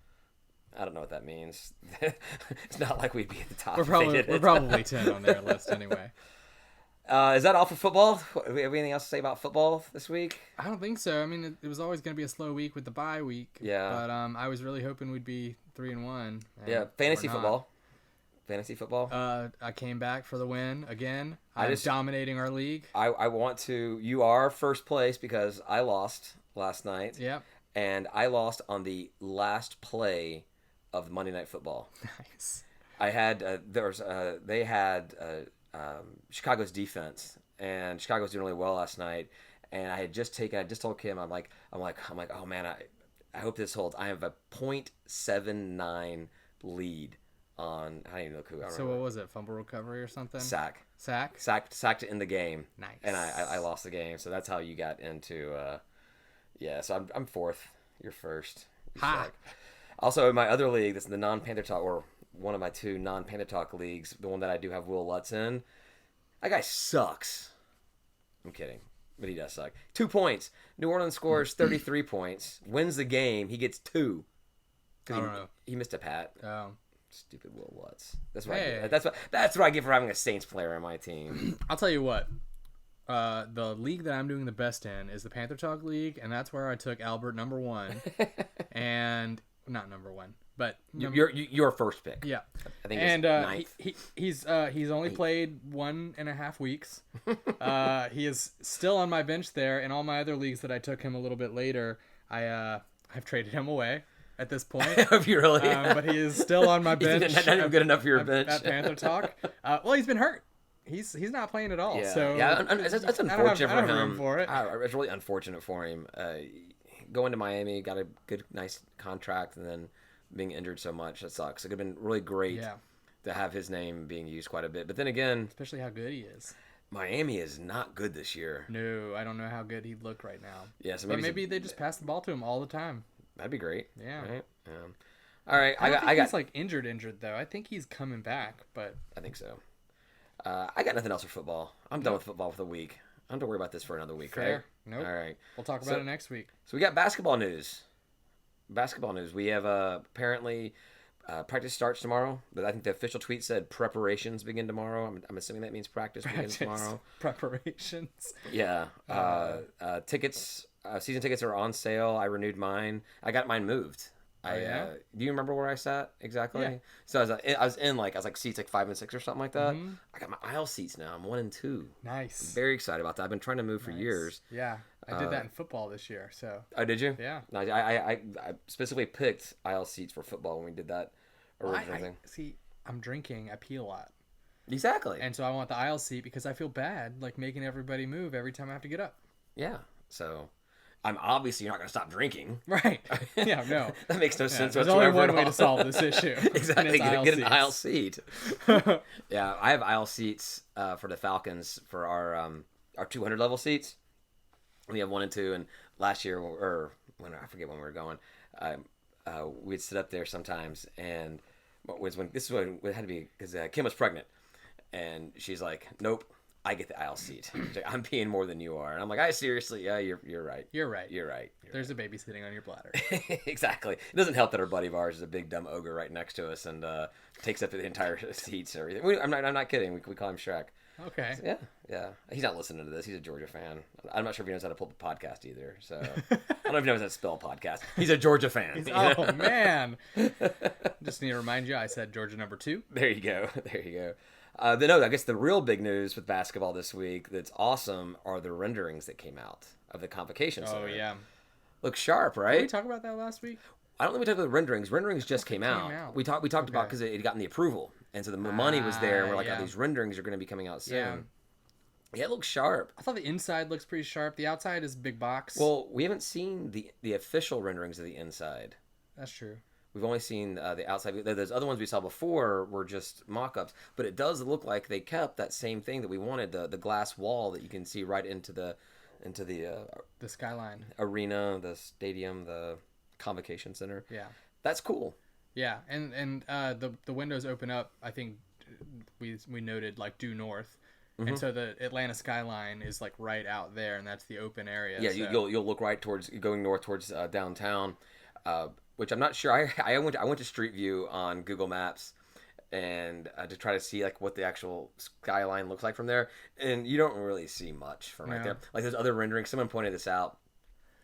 [SPEAKER 1] I don't know what that means. It's not like we'd be at the top.
[SPEAKER 2] We're probably 10 on their list anyway.
[SPEAKER 1] Is that all for football? Do we have anything else to say about football this week?
[SPEAKER 2] I don't think so. I mean, it was always going to be a slow week with the bye week.
[SPEAKER 1] Yeah.
[SPEAKER 2] But I was really hoping we'd be 3-1.
[SPEAKER 1] Yeah, fantasy football. Fantasy football.
[SPEAKER 2] I came back for the win again. I'm dominating our league.
[SPEAKER 1] I want to. You are first place because I lost last night.
[SPEAKER 2] Yep.
[SPEAKER 1] And I lost on the last play of Monday Night Football.
[SPEAKER 2] Nice.
[SPEAKER 1] I had they had Chicago's defense, and Chicago was doing really well last night. And I just told Kim, I'm like, oh man, I hope this holds. I have a .79 lead on. I don't even know who.
[SPEAKER 2] So what was it? Fumble recovery or something?
[SPEAKER 1] Sacked to end the game.
[SPEAKER 2] Nice.
[SPEAKER 1] And I lost the game, so that's how you got into. So I'm 4th. You're 1st.
[SPEAKER 2] Ha.
[SPEAKER 1] Also, in my other league, that's the non-Panther Talk, or one of my 2 non-Panther Talk leagues, the one that I do have Will Lutz in, that guy sucks. I'm kidding, but he does suck. 2 points. New Orleans scores 33 points, wins the game. He gets 2.
[SPEAKER 2] I don't know.
[SPEAKER 1] He missed a pat.
[SPEAKER 2] Oh.
[SPEAKER 1] Stupid Will Lutz. That's what I get. That's what I get for having a Saints player on my team.
[SPEAKER 2] I'll tell you what. The league that I'm doing the best in is the Panther Talk League, and that's where I took Albert number 1, and not number 1, but
[SPEAKER 1] your first pick.
[SPEAKER 2] Yeah,
[SPEAKER 1] I think.
[SPEAKER 2] And
[SPEAKER 1] he's
[SPEAKER 2] he's only played 1.5 weeks. He is still on my bench there. In all my other leagues that I took him a little bit later, I've traded him away at this point.
[SPEAKER 1] Have you really?
[SPEAKER 2] But he is still on my bench.
[SPEAKER 1] He's not even good enough for your bench
[SPEAKER 2] at Panther Talk. Well, he's been hurt. He's not playing at all.
[SPEAKER 1] Yeah,
[SPEAKER 2] so
[SPEAKER 1] that's unfortunate for him.
[SPEAKER 2] Room for it.
[SPEAKER 1] It's really unfortunate for him. going to Miami, got a good, nice contract, and then being injured so much, that sucks. It could have been really great to have his name being used quite a bit. But then again,
[SPEAKER 2] especially how good he is.
[SPEAKER 1] Miami is not good this year.
[SPEAKER 2] No, I don't know how good he'd look right now.
[SPEAKER 1] Yeah, so
[SPEAKER 2] maybe they just pass the ball to him all the time.
[SPEAKER 1] That'd be great.
[SPEAKER 2] Yeah.
[SPEAKER 1] Right? All right.
[SPEAKER 2] I got he's like injured though. I think he's coming back, but
[SPEAKER 1] I think so. I got nothing else for football. I'm done with football for the week. I don't have to worry about this for another week,
[SPEAKER 2] fair.
[SPEAKER 1] Right?
[SPEAKER 2] Nope.
[SPEAKER 1] All right.
[SPEAKER 2] We'll talk about it next week.
[SPEAKER 1] So we got basketball news. We have apparently practice starts tomorrow. But I think the official tweet said preparations begin tomorrow. I'm assuming that means practice begins tomorrow.
[SPEAKER 2] Preparations.
[SPEAKER 1] Yeah. Tickets, season tickets are on sale. I renewed mine. I got mine moved. Do you remember where I sat exactly? Yeah. So I was in seats like 5 and 6 or something like that. Mm-hmm. I got my aisle seats now. I'm 1 and 2.
[SPEAKER 2] Nice.
[SPEAKER 1] I'm very excited about that. I've been trying to move for years.
[SPEAKER 2] Yeah, I did that in football this year. So.
[SPEAKER 1] Oh, did you?
[SPEAKER 2] Yeah.
[SPEAKER 1] No, I specifically picked aisle seats for football when we did that original thing.
[SPEAKER 2] See, I'm drinking. I pee a lot.
[SPEAKER 1] Exactly.
[SPEAKER 2] And so I want the aisle seat because I feel bad like making everybody move every time I have to get up.
[SPEAKER 1] Yeah. So. I'm obviously not going to stop drinking.
[SPEAKER 2] Right. Yeah, no.
[SPEAKER 1] That makes no sense
[SPEAKER 2] whatsoever. There's only one way to solve this issue.
[SPEAKER 1] Exactly. Get an aisle seat. Yeah, I have aisle seats for the Falcons for our 200 level seats. We have 1 and 2, and last year, or when I forget when we were going, we'd sit up there sometimes, and this is when it had to be because Kim was pregnant, and she's like, "Nope. I get the aisle seat. I'm peeing more than you are." And I'm like, seriously, yeah, you're right.
[SPEAKER 2] You're right.
[SPEAKER 1] You're right.
[SPEAKER 2] There's a baby sitting on your bladder.
[SPEAKER 1] Exactly. It doesn't help that our buddy of ours is a big dumb ogre right next to us and takes up the entire seats and everything. I'm not kidding. We call him Shrek.
[SPEAKER 2] Okay.
[SPEAKER 1] So, yeah. He's not listening to this. He's a Georgia fan. I'm not sure if he knows how to pull up a podcast either. So I don't know if he knows how to spell podcast. He's a Georgia fan.
[SPEAKER 2] Oh man. Just need to remind you, I said Georgia number 2.
[SPEAKER 1] There you go. I guess the real big news with basketball this week that's awesome are the renderings that came out of the Convocation Center.
[SPEAKER 2] Oh, yeah.
[SPEAKER 1] Looks sharp, right?
[SPEAKER 2] Did we talk about that last week?
[SPEAKER 1] I don't think we talked about the renderings. Renderings just came out. We talked about because it had gotten the approval. And so the money was there. And we're like, oh, these renderings are going to be coming out soon. Yeah, it looks sharp.
[SPEAKER 2] I thought the inside looks pretty sharp. The outside is a big box.
[SPEAKER 1] Well, we haven't seen the official renderings of the inside.
[SPEAKER 2] That's true.
[SPEAKER 1] We've only seen the outside. Those other ones we saw before were just mock-ups. But it does look like they kept that same thing that we wanted, the glass wall that you can see right into the
[SPEAKER 2] skyline.
[SPEAKER 1] Arena, the stadium, the Convocation Center.
[SPEAKER 2] Yeah.
[SPEAKER 1] That's cool.
[SPEAKER 2] Yeah, and the windows open up, I think we noted like due north. Mm-hmm. And so the Atlanta skyline is like right out there, and that's the open area.
[SPEAKER 1] Yeah,
[SPEAKER 2] so.
[SPEAKER 1] you'll look right towards going north towards downtown. Which I'm not sure. I went to Street View on Google Maps, and to try to see like what the actual skyline looks like from there, and you don't really see much from right there. Like those other renderings, someone pointed this out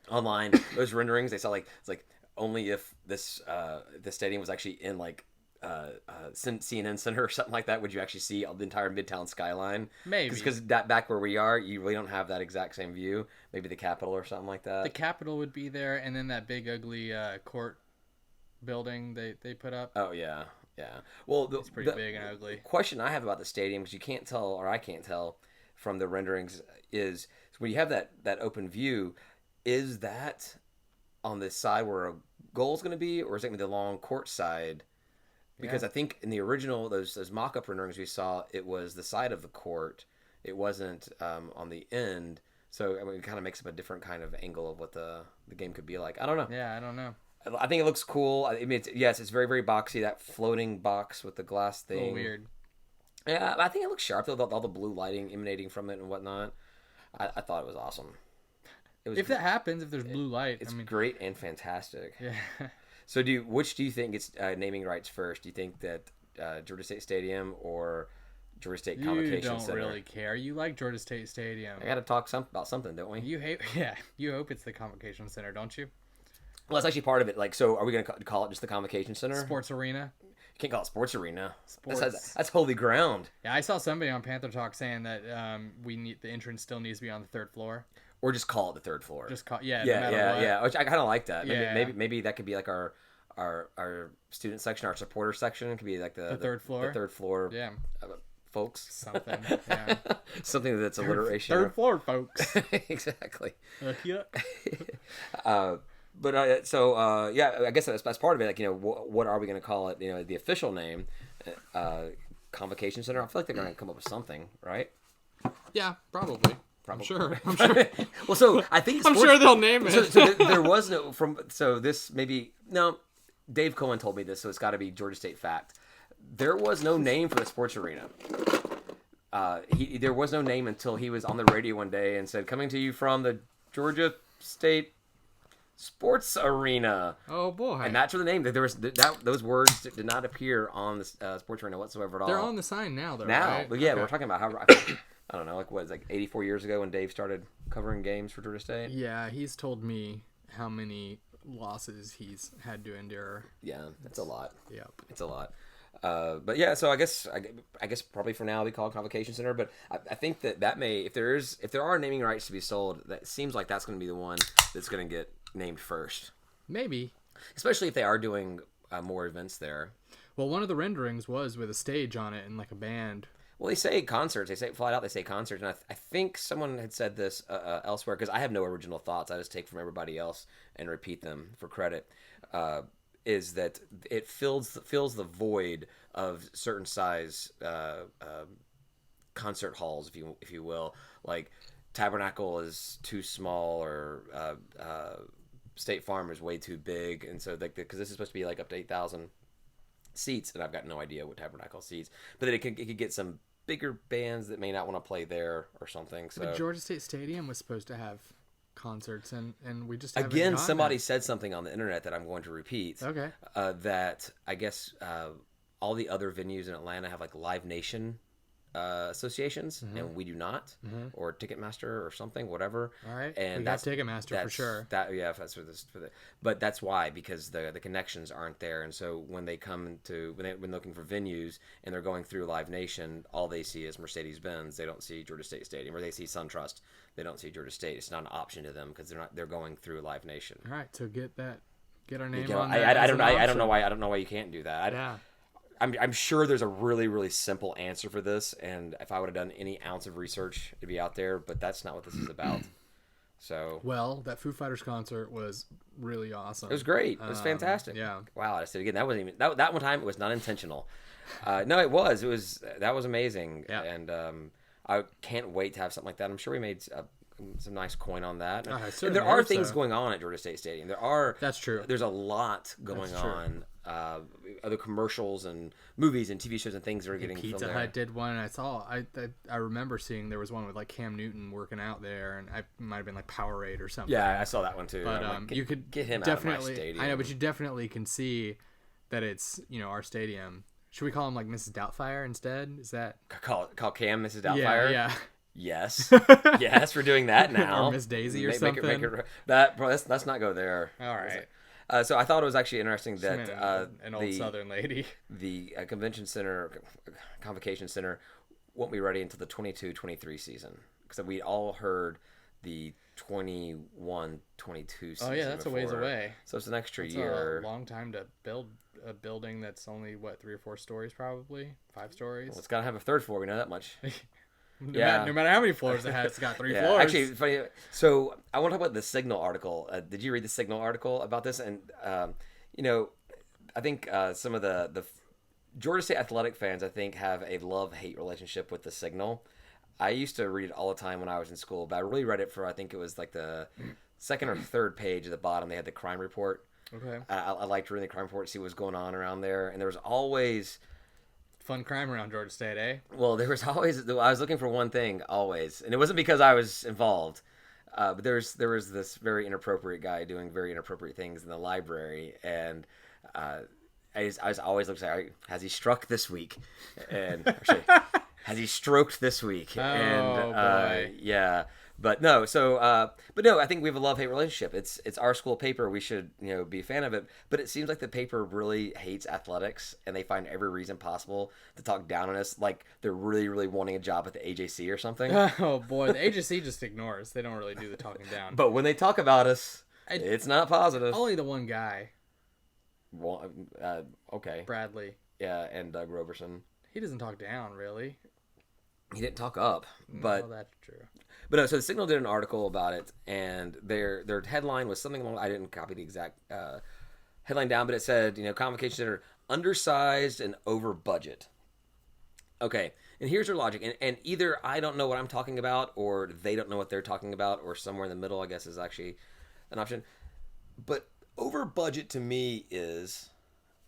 [SPEAKER 1] online. Those renderings, they saw like it's like only if this stadium was actually in like CNN Center or something like that would you actually see the entire Midtown skyline.
[SPEAKER 2] Maybe
[SPEAKER 1] because that back where we are, you really don't have that exact same view. Maybe the Capitol or something like that.
[SPEAKER 2] The Capitol would be there, and then that big ugly court building they put up.
[SPEAKER 1] Oh yeah. Well,
[SPEAKER 2] it's pretty big and ugly.
[SPEAKER 1] Question I have about the stadium, because you can't tell, or I can't tell from the renderings, is when you have that open view, is that on the side where a goal is going to be, or is it going to be the long court side? Because I think in the original, those mock-up renderings we saw, it was the side of the court. It wasn't on the end. So I mean, it kind of makes up a different kind of angle of what the game could be like. I don't know.
[SPEAKER 2] Yeah, I don't know.
[SPEAKER 1] I think it looks cool. I mean, it's very, very boxy. That floating box with the glass thing.
[SPEAKER 2] A little weird.
[SPEAKER 1] Yeah, I think it looks sharp. All the blue lighting emanating from it and whatnot. I thought it was awesome.
[SPEAKER 2] If that happens, if there's blue light,
[SPEAKER 1] it's great and fantastic.
[SPEAKER 2] Yeah.
[SPEAKER 1] So which do you think gets naming rights first? Do you think that Georgia State Stadium or Georgia State Convocation Center?
[SPEAKER 2] You don't really care. You like Georgia State Stadium.
[SPEAKER 1] I got to talk about something, don't we?
[SPEAKER 2] You hope it's the Convocation Center, don't you?
[SPEAKER 1] Well, that's actually part of it. Like, so are we going to call it just the Convocation Center?
[SPEAKER 2] Sports Arena.
[SPEAKER 1] You can't call it Sports Arena.
[SPEAKER 2] Sports.
[SPEAKER 1] That's holy ground.
[SPEAKER 2] Yeah, I saw somebody on Panther Talk saying that the entrance still needs to be on the 3rd floor.
[SPEAKER 1] Or just call it the 3rd floor.
[SPEAKER 2] Just call, yeah.
[SPEAKER 1] Yeah. Which I kind of like that.
[SPEAKER 2] Yeah.
[SPEAKER 1] Maybe that could be like our student section, our supporter section. It could be like the
[SPEAKER 2] 3rd floor.
[SPEAKER 1] The 3rd floor.
[SPEAKER 2] Yeah.
[SPEAKER 1] Folks.
[SPEAKER 2] Something. Yeah.
[SPEAKER 1] Something that's alliteration.
[SPEAKER 2] 3rd floor, folks.
[SPEAKER 1] Exactly.
[SPEAKER 2] Yeah.
[SPEAKER 1] But yeah, I guess that's part of it. Like, what are we going to call it? The official name, Convocation Center. I feel like they're going to come up with something, right?
[SPEAKER 2] Yeah, probably. I'm sure.
[SPEAKER 1] Well, so I think
[SPEAKER 2] I'm sure they'll name it.
[SPEAKER 1] So there was no this maybe no. Dave Cohen told me this, so it's got to be Georgia State fact. There was no name for the sports arena. There was no name until he was on the radio one day and said, "Coming to you from the Georgia State Sports Arena."
[SPEAKER 2] Oh boy!
[SPEAKER 1] And that's for the name. There was those words did not appear on the sports arena whatsoever at all.
[SPEAKER 2] They're on the sign now, though.
[SPEAKER 1] Now,
[SPEAKER 2] right?
[SPEAKER 1] but yeah,
[SPEAKER 2] Okay.
[SPEAKER 1] we're talking about how I don't know, like what, like 84 years ago when Dave started covering games for Georgia State.
[SPEAKER 2] Yeah, he's told me how many losses he's had to endure.
[SPEAKER 1] Yeah, it's a lot.
[SPEAKER 2] Yep.
[SPEAKER 1] It's a lot. But yeah, so I guess probably for now we call it Convocation Center. But I think that may, if there are naming rights to be sold, that seems like that's going to be the one that's going to get named first.
[SPEAKER 2] Maybe.
[SPEAKER 1] Especially if they are doing more events there.
[SPEAKER 2] Well, one of the renderings was with a stage on it and like a band.
[SPEAKER 1] Well, they say concerts. They say flat out. They say concerts, and I think someone had said this elsewhere because I have no original thoughts. I just take from everybody else and repeat them for credit. Is that it fills the void of certain size concert halls, if you will. Like Tabernacle is too small, or State Farm is way too big, and so because this is supposed to be like up to 8,000 seats, and I've got no idea what Tabernacle seats, but then it could get some bigger bands that may not want to play there or something. So
[SPEAKER 2] But Georgia State Stadium was supposed to have concerts, and we just haven't
[SPEAKER 1] again,
[SPEAKER 2] gotten
[SPEAKER 1] somebody
[SPEAKER 2] it.
[SPEAKER 1] said something on the internet that I'm going to repeat.
[SPEAKER 2] Okay.
[SPEAKER 1] That I guess all the other venues in Atlanta have like Live Nation associations, and we do not, or Ticketmaster or something, whatever.
[SPEAKER 2] All right.
[SPEAKER 1] And
[SPEAKER 2] we got Ticketmaster for sure.
[SPEAKER 1] That's for this. But that's why, because the connections aren't there, and so when they come to when looking for venues and they're going through Live Nation, all they see is Mercedes-Benz. They don't see Georgia State Stadium, or they see SunTrust. They don't see Georgia State. It's not an option to them because they're going through Live Nation.
[SPEAKER 2] All right. So get our name
[SPEAKER 1] know,
[SPEAKER 2] on that.
[SPEAKER 1] I don't know why you can't do that.
[SPEAKER 2] Yeah.
[SPEAKER 1] I'm sure there's a really, really simple answer for this, and if I would have done any ounce of research, it'd be out there, but that's not what this is about. So,
[SPEAKER 2] Well, that Foo Fighters concert was really awesome.
[SPEAKER 1] it was great. It was fantastic.
[SPEAKER 2] Yeah.
[SPEAKER 1] Wow, I said again, that wasn't even that one time it was not intentional. No, it was. That was amazing.
[SPEAKER 2] Yeah.
[SPEAKER 1] And I can't wait to have something like that. I'm sure we made some nice coin on that.
[SPEAKER 2] I
[SPEAKER 1] And
[SPEAKER 2] certainly
[SPEAKER 1] there are
[SPEAKER 2] hope
[SPEAKER 1] things
[SPEAKER 2] so.
[SPEAKER 1] going on at Georgia State Stadium.
[SPEAKER 2] That's true.
[SPEAKER 1] There's a lot going
[SPEAKER 2] That's true.
[SPEAKER 1] on. Other commercials and movies and TV shows and things that are getting
[SPEAKER 2] Pizza
[SPEAKER 1] filmed
[SPEAKER 2] Hut
[SPEAKER 1] there.
[SPEAKER 2] did one, and I remember seeing there was one with like Cam Newton working out there, and it might have been like Powerade or something.
[SPEAKER 1] Yeah, I saw that one too.
[SPEAKER 2] But
[SPEAKER 1] I'm like,
[SPEAKER 2] you could
[SPEAKER 1] get him
[SPEAKER 2] definitely,
[SPEAKER 1] out of my stadium.
[SPEAKER 2] I know, but you definitely can see that it's our stadium. Should we call him like Mrs. Doubtfire instead? Is that
[SPEAKER 1] call Cam Mrs. Doubtfire?
[SPEAKER 2] Yeah.
[SPEAKER 1] Yes. Yes, we're doing that now.
[SPEAKER 2] Or Miss Daisy or
[SPEAKER 1] Make
[SPEAKER 2] something.
[SPEAKER 1] let's not go there.
[SPEAKER 2] All right.
[SPEAKER 1] So I thought it was actually interesting that
[SPEAKER 2] An old Southern lady.
[SPEAKER 1] the Convention Center, Convocation Center, won't be ready until the 22-23 season, because we all heard the 21-22 season.
[SPEAKER 2] Oh yeah, that's a ways
[SPEAKER 1] before.
[SPEAKER 2] away.
[SPEAKER 1] So it's an extra
[SPEAKER 2] It's
[SPEAKER 1] year.
[SPEAKER 2] a long time to build a building that's only 3 or 4 stories, probably 5 stories.
[SPEAKER 1] Well, it's got to have a third floor. We know that much.
[SPEAKER 2] No matter how many floors it has, it's got 3
[SPEAKER 1] Yeah,
[SPEAKER 2] floors.
[SPEAKER 1] actually, funny. So I want to talk about the Signal article. Did you read the Signal article about this? And I think some of the Georgia State athletic fans, I think, have a love-hate relationship with the Signal. I used to read it all the time when I was in school, but I really read it for, I think it was like the second or third page at the bottom. They had the crime report.
[SPEAKER 2] Okay.
[SPEAKER 1] I liked reading the crime report, see what was going on around there, and there was always.
[SPEAKER 2] Fun crime around Georgia State, eh?
[SPEAKER 1] Well, there was always. I was looking for one thing always, and it wasn't because I was involved. But there was this very inappropriate guy doing very inappropriate things in the library, and I was always looking like, has he struck this week? And actually, has he stroked this week? And
[SPEAKER 2] boy.
[SPEAKER 1] yeah. But no, I think we have a love-hate relationship. It's our school paper. We should, be a fan of it. But it seems like the paper really hates athletics, and they find every reason possible to talk down on us, like they're really, really wanting a job at the AJC or something.
[SPEAKER 2] Oh boy, the AJC just ignores. They don't really do the talking down.
[SPEAKER 1] But when they talk about us, it's not positive.
[SPEAKER 2] Only the one guy,
[SPEAKER 1] Well, okay.
[SPEAKER 2] Bradley.
[SPEAKER 1] Yeah, and Doug Roberson.
[SPEAKER 2] He doesn't talk down, really.
[SPEAKER 1] He didn't talk up, but
[SPEAKER 2] Well, that's true.
[SPEAKER 1] But no, so the Signal did an article about it, and their headline was something along. I didn't copy the exact headline down, but it said, Convocation Center undersized and over budget. Okay, and here's their logic, and either I don't know what I'm talking about, or they don't know what they're talking about, or somewhere in the middle, I guess, is actually an option. But over budget to me is,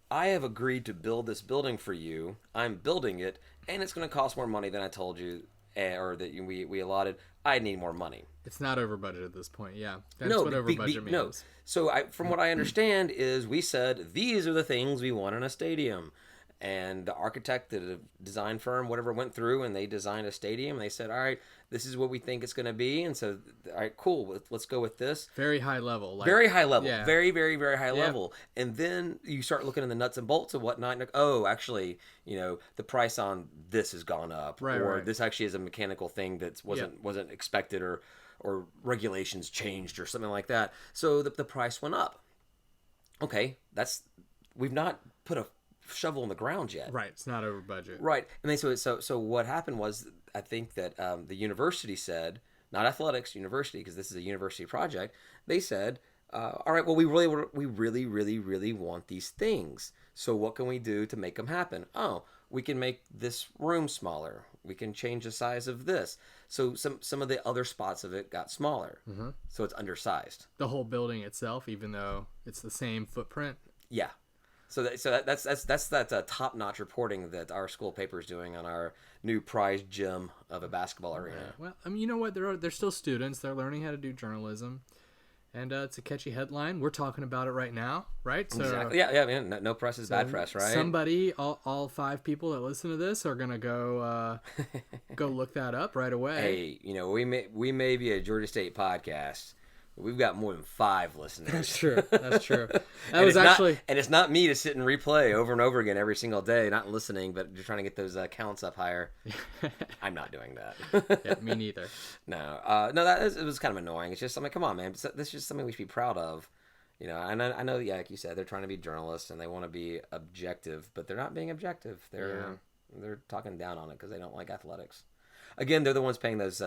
[SPEAKER 1] I have agreed to build this building for you. I'm building it, and it's going to cost more money than I told you, or that we allotted. I need more money.
[SPEAKER 2] It's not over budget at this point. Yeah, that's what over budget means. No.
[SPEAKER 1] So from what I understand is we said these are the things we want in a stadium, and the architect, the design firm, whatever, went through and they designed a stadium. And they said, all right, this is what we think it's going to be, and so all right, cool, let's go with this.
[SPEAKER 2] Very high level.
[SPEAKER 1] Very high level. Yeah. Very, very, very high level. And then you start looking at the nuts and bolts of whatnot. And actually, the price on this has gone up, or this actually is a mechanical thing that wasn't expected, or regulations changed or something like that. So the price went up. Okay, we've not put a shovel in the ground yet.
[SPEAKER 2] Right, it's not over budget.
[SPEAKER 1] Right, and then so what happened was, I think that the university said, not athletics, university, because this is a university project. They said, all right, well, we really, really, really want these things. So what can we do to make them happen? Oh, we can make this room smaller. We can change the size of this. So some of the other spots of it got smaller. Mm-hmm. So it's undersized.
[SPEAKER 2] The whole building itself, even though it's the same footprint.
[SPEAKER 1] Yeah. So that's that top-notch reporting that our school paper is doing on our new prize gem of a basketball arena.
[SPEAKER 2] Well, I mean, you know what? They're still students. They're learning how to do journalism. And it's a catchy headline. We're talking about it right now, right? So,
[SPEAKER 1] exactly. Yeah, man. No press is bad press, right?
[SPEAKER 2] Somebody, all 5 people that listen to this are gonna go look that up right away.
[SPEAKER 1] Hey, we may be a Georgia State podcast. We've got more than 5 listeners.
[SPEAKER 2] That's true. That was actually...
[SPEAKER 1] And it's not me to sit and replay over and over again every single day, not listening, but just trying to get those counts up higher. I'm not doing that.
[SPEAKER 2] Yeah, me neither.
[SPEAKER 1] No, it was kind of annoying. It's just, I'm like, come on, man. This is just something we should be proud of. And I know, like you said, they're trying to be journalists and they want to be objective, but they're not being objective. They're talking down on it because they don't like athletics. Again, they're the ones paying those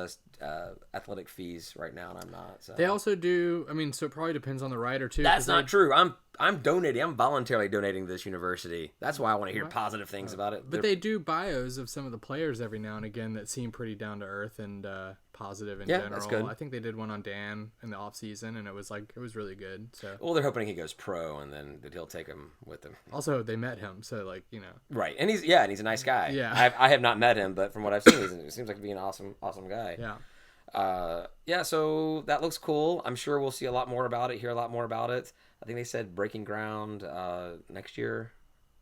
[SPEAKER 1] athletic fees right now, and I'm not. So.
[SPEAKER 2] They also do. I mean, so it probably depends on the writer too.
[SPEAKER 1] That's not true. I'm donating. I'm voluntarily donating to this university. That's why I want to hear positive things about it.
[SPEAKER 2] But they do bios of some of the players every now and again that seem pretty down to earth and positive in general.
[SPEAKER 1] That's good.
[SPEAKER 2] I think they did one on Dan in the off season, and it was really good. So
[SPEAKER 1] they're hoping he goes pro, and then that he'll take him with them.
[SPEAKER 2] Also, they met him, so
[SPEAKER 1] right, and he's a nice guy.
[SPEAKER 2] Yeah,
[SPEAKER 1] I have not met him, but from what I've seen, he seems like to be an awesome guy.
[SPEAKER 2] Yeah.
[SPEAKER 1] So that looks cool. I'm sure we'll see a lot more about it, hear a lot more about it. I think they said breaking ground next year,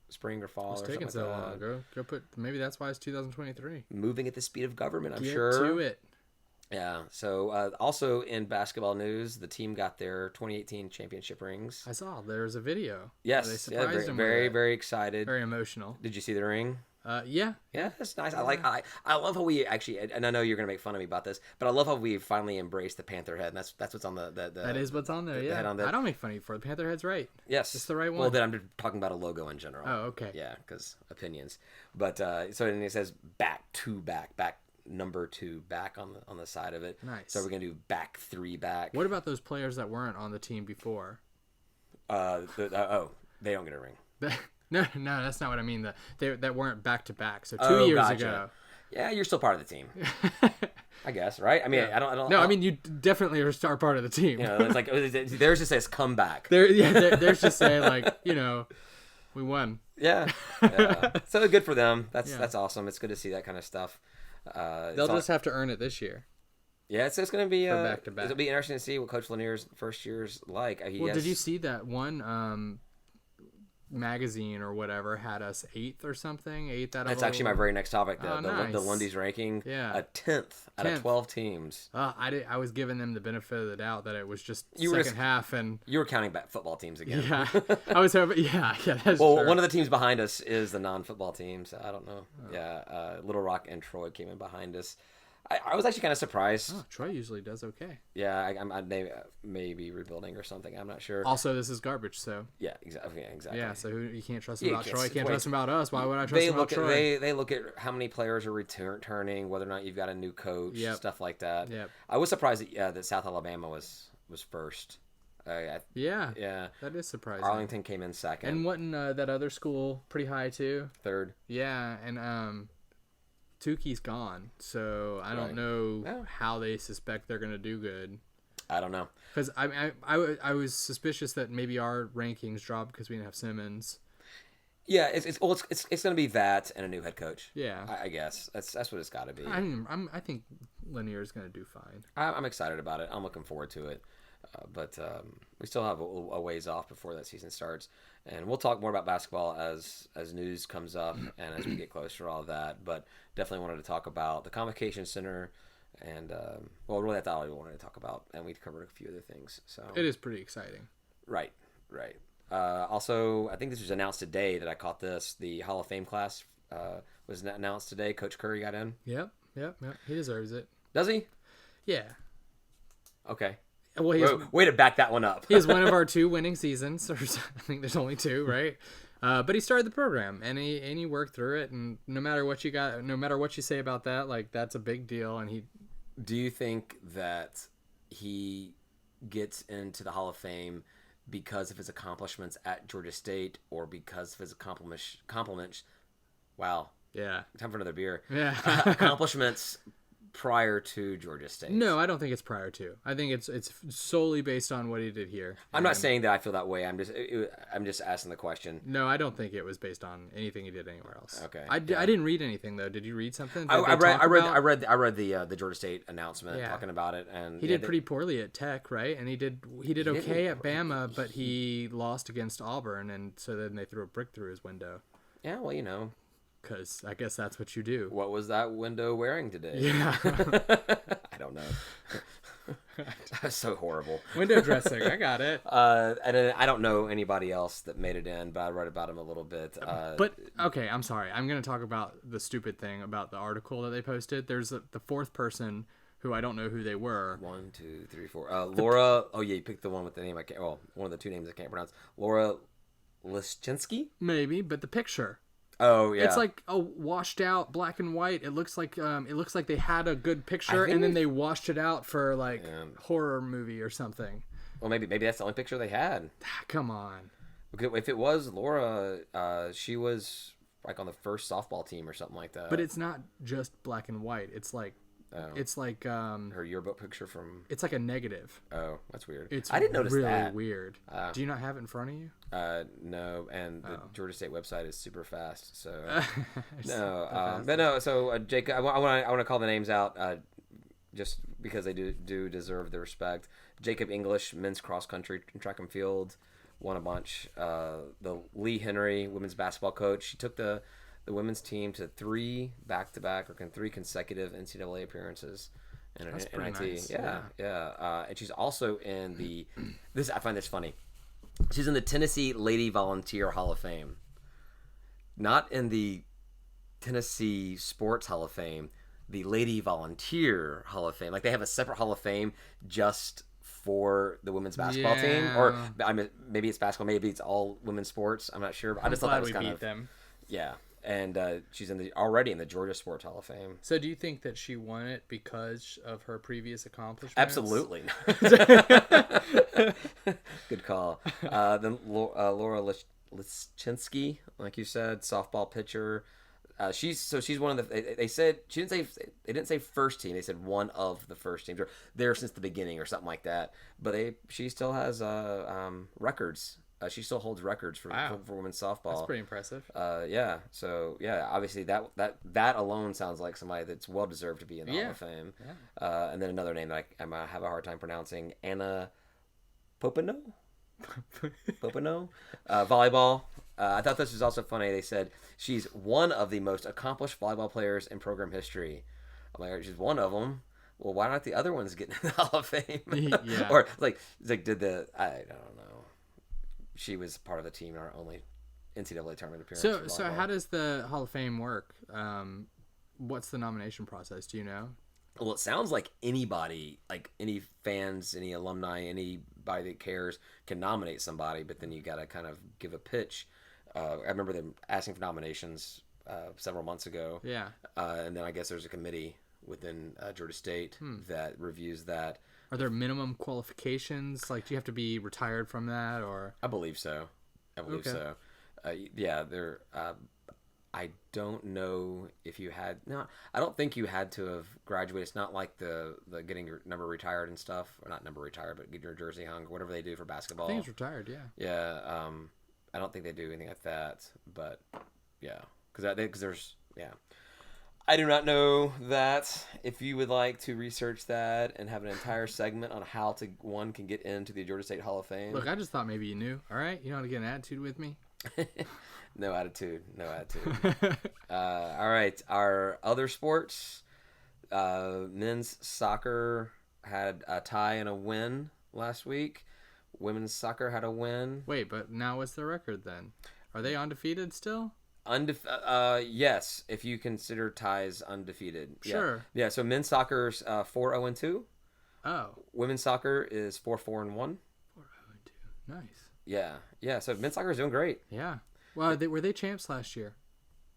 [SPEAKER 1] spring or fall.
[SPEAKER 2] It's taking so long. Go put. Maybe that's why it's 2023.
[SPEAKER 1] Moving at the speed of government, I'm
[SPEAKER 2] Get
[SPEAKER 1] sure.
[SPEAKER 2] to it.
[SPEAKER 1] Yeah. So also in basketball news, the team got their 2018 championship rings.
[SPEAKER 2] I saw there's a video.
[SPEAKER 1] Yes.
[SPEAKER 2] They surprised him.
[SPEAKER 1] Very, very excited.
[SPEAKER 2] Very emotional.
[SPEAKER 1] Did you see the ring?
[SPEAKER 2] Yeah,
[SPEAKER 1] that's nice. I love how we actually, and I know you're gonna make fun of me about this, but I love how we finally embraced the Panther head, and that's what's on the
[SPEAKER 2] that is what's on there. Yeah, I don't make fun of you for it. The Panther head's right.
[SPEAKER 1] Yes,
[SPEAKER 2] it's the right one.
[SPEAKER 1] Well, then I'm just talking about a logo in general.
[SPEAKER 2] Oh, okay.
[SPEAKER 1] Yeah, because opinions. But so then it says back number 2 back on the side of it.
[SPEAKER 2] Nice.
[SPEAKER 1] So we're gonna do back 3 back.
[SPEAKER 2] What about those players that weren't on the team before?
[SPEAKER 1] They don't get a ring.
[SPEAKER 2] No, that's not what I mean. That weren't back to back. So 2 years ago.
[SPEAKER 1] Yeah, you're still part of the team. I guess, right? I mean,
[SPEAKER 2] yeah.
[SPEAKER 1] I don't.
[SPEAKER 2] No, I mean you definitely are a part of the team.
[SPEAKER 1] It's like theirs just says come back.
[SPEAKER 2] Theirs just say we won.
[SPEAKER 1] Yeah. So good for them. That's awesome. It's good to see that kind of stuff.
[SPEAKER 2] They'll just have to earn it this year.
[SPEAKER 1] Yeah, it's going to be
[SPEAKER 2] back to back.
[SPEAKER 1] It'll be interesting to see what Coach Lanier's first year's like.
[SPEAKER 2] Did you see that one? Magazine or whatever had us 8th or something. 8th out of.
[SPEAKER 1] That's actually my very next topic.
[SPEAKER 2] Nice.
[SPEAKER 1] The Lundy's ranking.
[SPEAKER 2] Yeah.
[SPEAKER 1] A 10th out of 12 teams.
[SPEAKER 2] I was giving them the benefit of the doubt that it was just second half, and
[SPEAKER 1] you were counting back football teams again.
[SPEAKER 2] Yeah, I was hoping. Yeah, that's
[SPEAKER 1] well,
[SPEAKER 2] true.
[SPEAKER 1] One of the teams behind us is the non-football teams. I don't know. Yeah, Little Rock and Troy came in behind us. I was actually kind of surprised.
[SPEAKER 2] Oh, Troy usually does okay.
[SPEAKER 1] Yeah, I may be rebuilding or something. I'm not sure.
[SPEAKER 2] Also, this is garbage, so.
[SPEAKER 1] Yeah, exactly. Yeah, exactly.
[SPEAKER 2] Yeah, so you can't trust him about
[SPEAKER 1] can't-
[SPEAKER 2] Troy. Can't
[SPEAKER 1] wait.
[SPEAKER 2] trust him about us. Why would I trust him about Troy?
[SPEAKER 1] They look at how many players are returning, whether or not you've got a new coach, stuff like that.
[SPEAKER 2] Yep.
[SPEAKER 1] I was surprised that South Alabama was first.
[SPEAKER 2] Yeah, that is surprising.
[SPEAKER 1] Arlington came in second.
[SPEAKER 2] And wasn't that other school pretty high too?
[SPEAKER 1] Third.
[SPEAKER 2] Yeah, and Tukey's gone, so I don't
[SPEAKER 1] Right.
[SPEAKER 2] know how they suspect they're gonna do good.
[SPEAKER 1] I don't know.
[SPEAKER 2] Because I was suspicious that maybe our rankings dropped because we didn't have Simmons.
[SPEAKER 1] Yeah, it's going to be that and a new head coach.
[SPEAKER 2] Yeah,
[SPEAKER 1] I guess that's what it's got to be.
[SPEAKER 2] I think Lanier is gonna do fine.
[SPEAKER 1] I'm excited about it. I'm looking forward to it. But we still have a ways off before that season starts, and we'll talk more about basketball as news comes up and as we get closer to all that. But definitely wanted to talk about the Convocation Center, and really that's all we wanted to talk about, and we covered a few other things. So
[SPEAKER 2] it is pretty exciting.
[SPEAKER 1] Right. Also, I think this was announced today that I caught this. The Hall of Fame class was announced today. Coach Curry got in.
[SPEAKER 2] Yep. He deserves it.
[SPEAKER 1] Does he?
[SPEAKER 2] Yeah.
[SPEAKER 1] Okay.
[SPEAKER 2] Well,
[SPEAKER 1] way to back that one up.
[SPEAKER 2] He has one of our 2 winning seasons. Or I think there's only 2, right? But he started the program and he worked through it. And no matter what you say about that, like that's a big deal. And
[SPEAKER 1] Do you think that he gets into the Hall of Fame because of his accomplishments at Georgia State or because of his compliments? Wow.
[SPEAKER 2] Yeah.
[SPEAKER 1] Time for another beer.
[SPEAKER 2] Yeah.
[SPEAKER 1] Accomplishments prior to Georgia State.
[SPEAKER 2] No, I don't think it's prior to. I think it's solely based on what he did here.
[SPEAKER 1] I'm not saying that I feel that way. I'm just asking the question.
[SPEAKER 2] No, I don't think it was based on anything he did anywhere else.
[SPEAKER 1] Okay.
[SPEAKER 2] I didn't read anything though. Did you read something?
[SPEAKER 1] I read the Georgia State announcement talking about it, and
[SPEAKER 2] he did pretty poorly at Tech, right? And he did okay at Bama, but he lost against Auburn, and so then they threw a brick through his window.
[SPEAKER 1] Yeah, well,
[SPEAKER 2] because I guess that's what you do.
[SPEAKER 1] What was that window wearing today?
[SPEAKER 2] Yeah.
[SPEAKER 1] I don't know. That's so horrible.
[SPEAKER 2] Window dressing. I got it.
[SPEAKER 1] And then I don't know anybody else that made it in, but I read about him a little bit.
[SPEAKER 2] But, okay, I'm sorry. I'm going to talk about the stupid thing about the article that they posted. There's the 4th person who I don't know who they were.
[SPEAKER 1] 1, 2, 3, 4. Laura. Oh, yeah, you picked the one with the name I can't. Well, one of the 2 names I can't pronounce. Laura Lischinski?
[SPEAKER 2] Maybe, but the picture.
[SPEAKER 1] Oh yeah,
[SPEAKER 2] it's like a washed out black and white. It looks like they had a good picture and then they washed it out for like horror movie or something.
[SPEAKER 1] Well, maybe that's the only picture they had.
[SPEAKER 2] Come on.
[SPEAKER 1] Okay, if it was Laura, she was like on the first softball team or something like that.
[SPEAKER 2] But it's not just black and white. It's like
[SPEAKER 1] her yearbook picture from.
[SPEAKER 2] It's like a negative.
[SPEAKER 1] Oh, that's weird.
[SPEAKER 2] It's
[SPEAKER 1] I didn't notice
[SPEAKER 2] really
[SPEAKER 1] that.
[SPEAKER 2] Weird. Do you not have it in front of you?
[SPEAKER 1] No, and the Georgia State website is super fast, so
[SPEAKER 2] no.
[SPEAKER 1] But no. So Jacob, I want to call the names out, just because they do deserve the respect. Jacob English, men's cross country and track and field, won a bunch. The Lee Henry, women's basketball coach, she took the women's team to 3 consecutive NCAA appearances.
[SPEAKER 2] That's pretty nice.
[SPEAKER 1] Yeah. And she's also in I find this funny. She's in the Tennessee Lady Volunteer Hall of Fame. Not in the Tennessee Sports Hall of Fame, the Lady Volunteer Hall of Fame. Like they have a separate Hall of Fame just for the women's basketball team. Or maybe it's basketball, maybe it's all women's sports. I'm not sure. But I just thought that was kind of
[SPEAKER 2] them.
[SPEAKER 1] Yeah. And she's already in the Georgia Sports Hall of Fame.
[SPEAKER 2] So do you think that she won it because of her previous accomplishments?
[SPEAKER 1] Absolutely. Good call. Then Laura Lischinski, like you said, softball pitcher. She's one of the. They said they didn't say first team. They said one of the first teams. Or there since the beginning or something like that. But she still has records. She still holds records for women's softball.
[SPEAKER 2] That's pretty impressive.
[SPEAKER 1] Yeah. So yeah, obviously that alone sounds like somebody that's well deserved to be in the Hall of Fame. Yeah. And then another name that I might have a hard time pronouncing, Anna Popino. Volleyball. I thought this was also funny. They said she's one of the most accomplished volleyball players in program history. I'm like, she's one of them. Well, why not the other ones get in the Hall of Fame?
[SPEAKER 2] Yeah.
[SPEAKER 1] Or I don't know. She was part of the team in our only NCAA tournament appearance.
[SPEAKER 2] So how does the Hall of Fame work? What's the nomination process? Do you know?
[SPEAKER 1] Well, it sounds like anybody, like any fans, any alumni, anybody that cares can nominate somebody, but then you got to kind of give a pitch. I remember them asking for nominations several months ago.
[SPEAKER 2] Yeah.
[SPEAKER 1] And then I guess there's a committee within Georgia State that reviews that.
[SPEAKER 2] Are there minimum qualifications? Like, do you have to be retired from that, or?
[SPEAKER 1] I believe so.
[SPEAKER 2] Okay.
[SPEAKER 1] So. Yeah, there. I don't know if you had. No, I don't think you had to have graduated. It's not like the getting your number retired and stuff, or not number retired, but getting your jersey hung, whatever they do for basketball.
[SPEAKER 2] I think it's retired. Yeah.
[SPEAKER 1] Yeah. I don't think they do anything like that, but yeah, because there's I do not know that. If you would like to research that and have an entire segment on how one can get into the Georgia State Hall of Fame.
[SPEAKER 2] Look, I just thought maybe you knew. All right, you know how to get an attitude with me.
[SPEAKER 1] No attitude. All right, our other sports. Men's soccer had a tie and a win last week. Women's soccer had a win.
[SPEAKER 2] Wait, but now what's the record then? Are they undefeated still?
[SPEAKER 1] Yes, if you consider ties undefeated.
[SPEAKER 2] Sure.
[SPEAKER 1] Yeah. So men's soccer's 4-0-2.
[SPEAKER 2] Oh.
[SPEAKER 1] Women's soccer is 4-4-1.
[SPEAKER 2] 4-0-2. Nice.
[SPEAKER 1] Yeah. So men's soccer is doing great.
[SPEAKER 2] Yeah. Well, were they champs last year?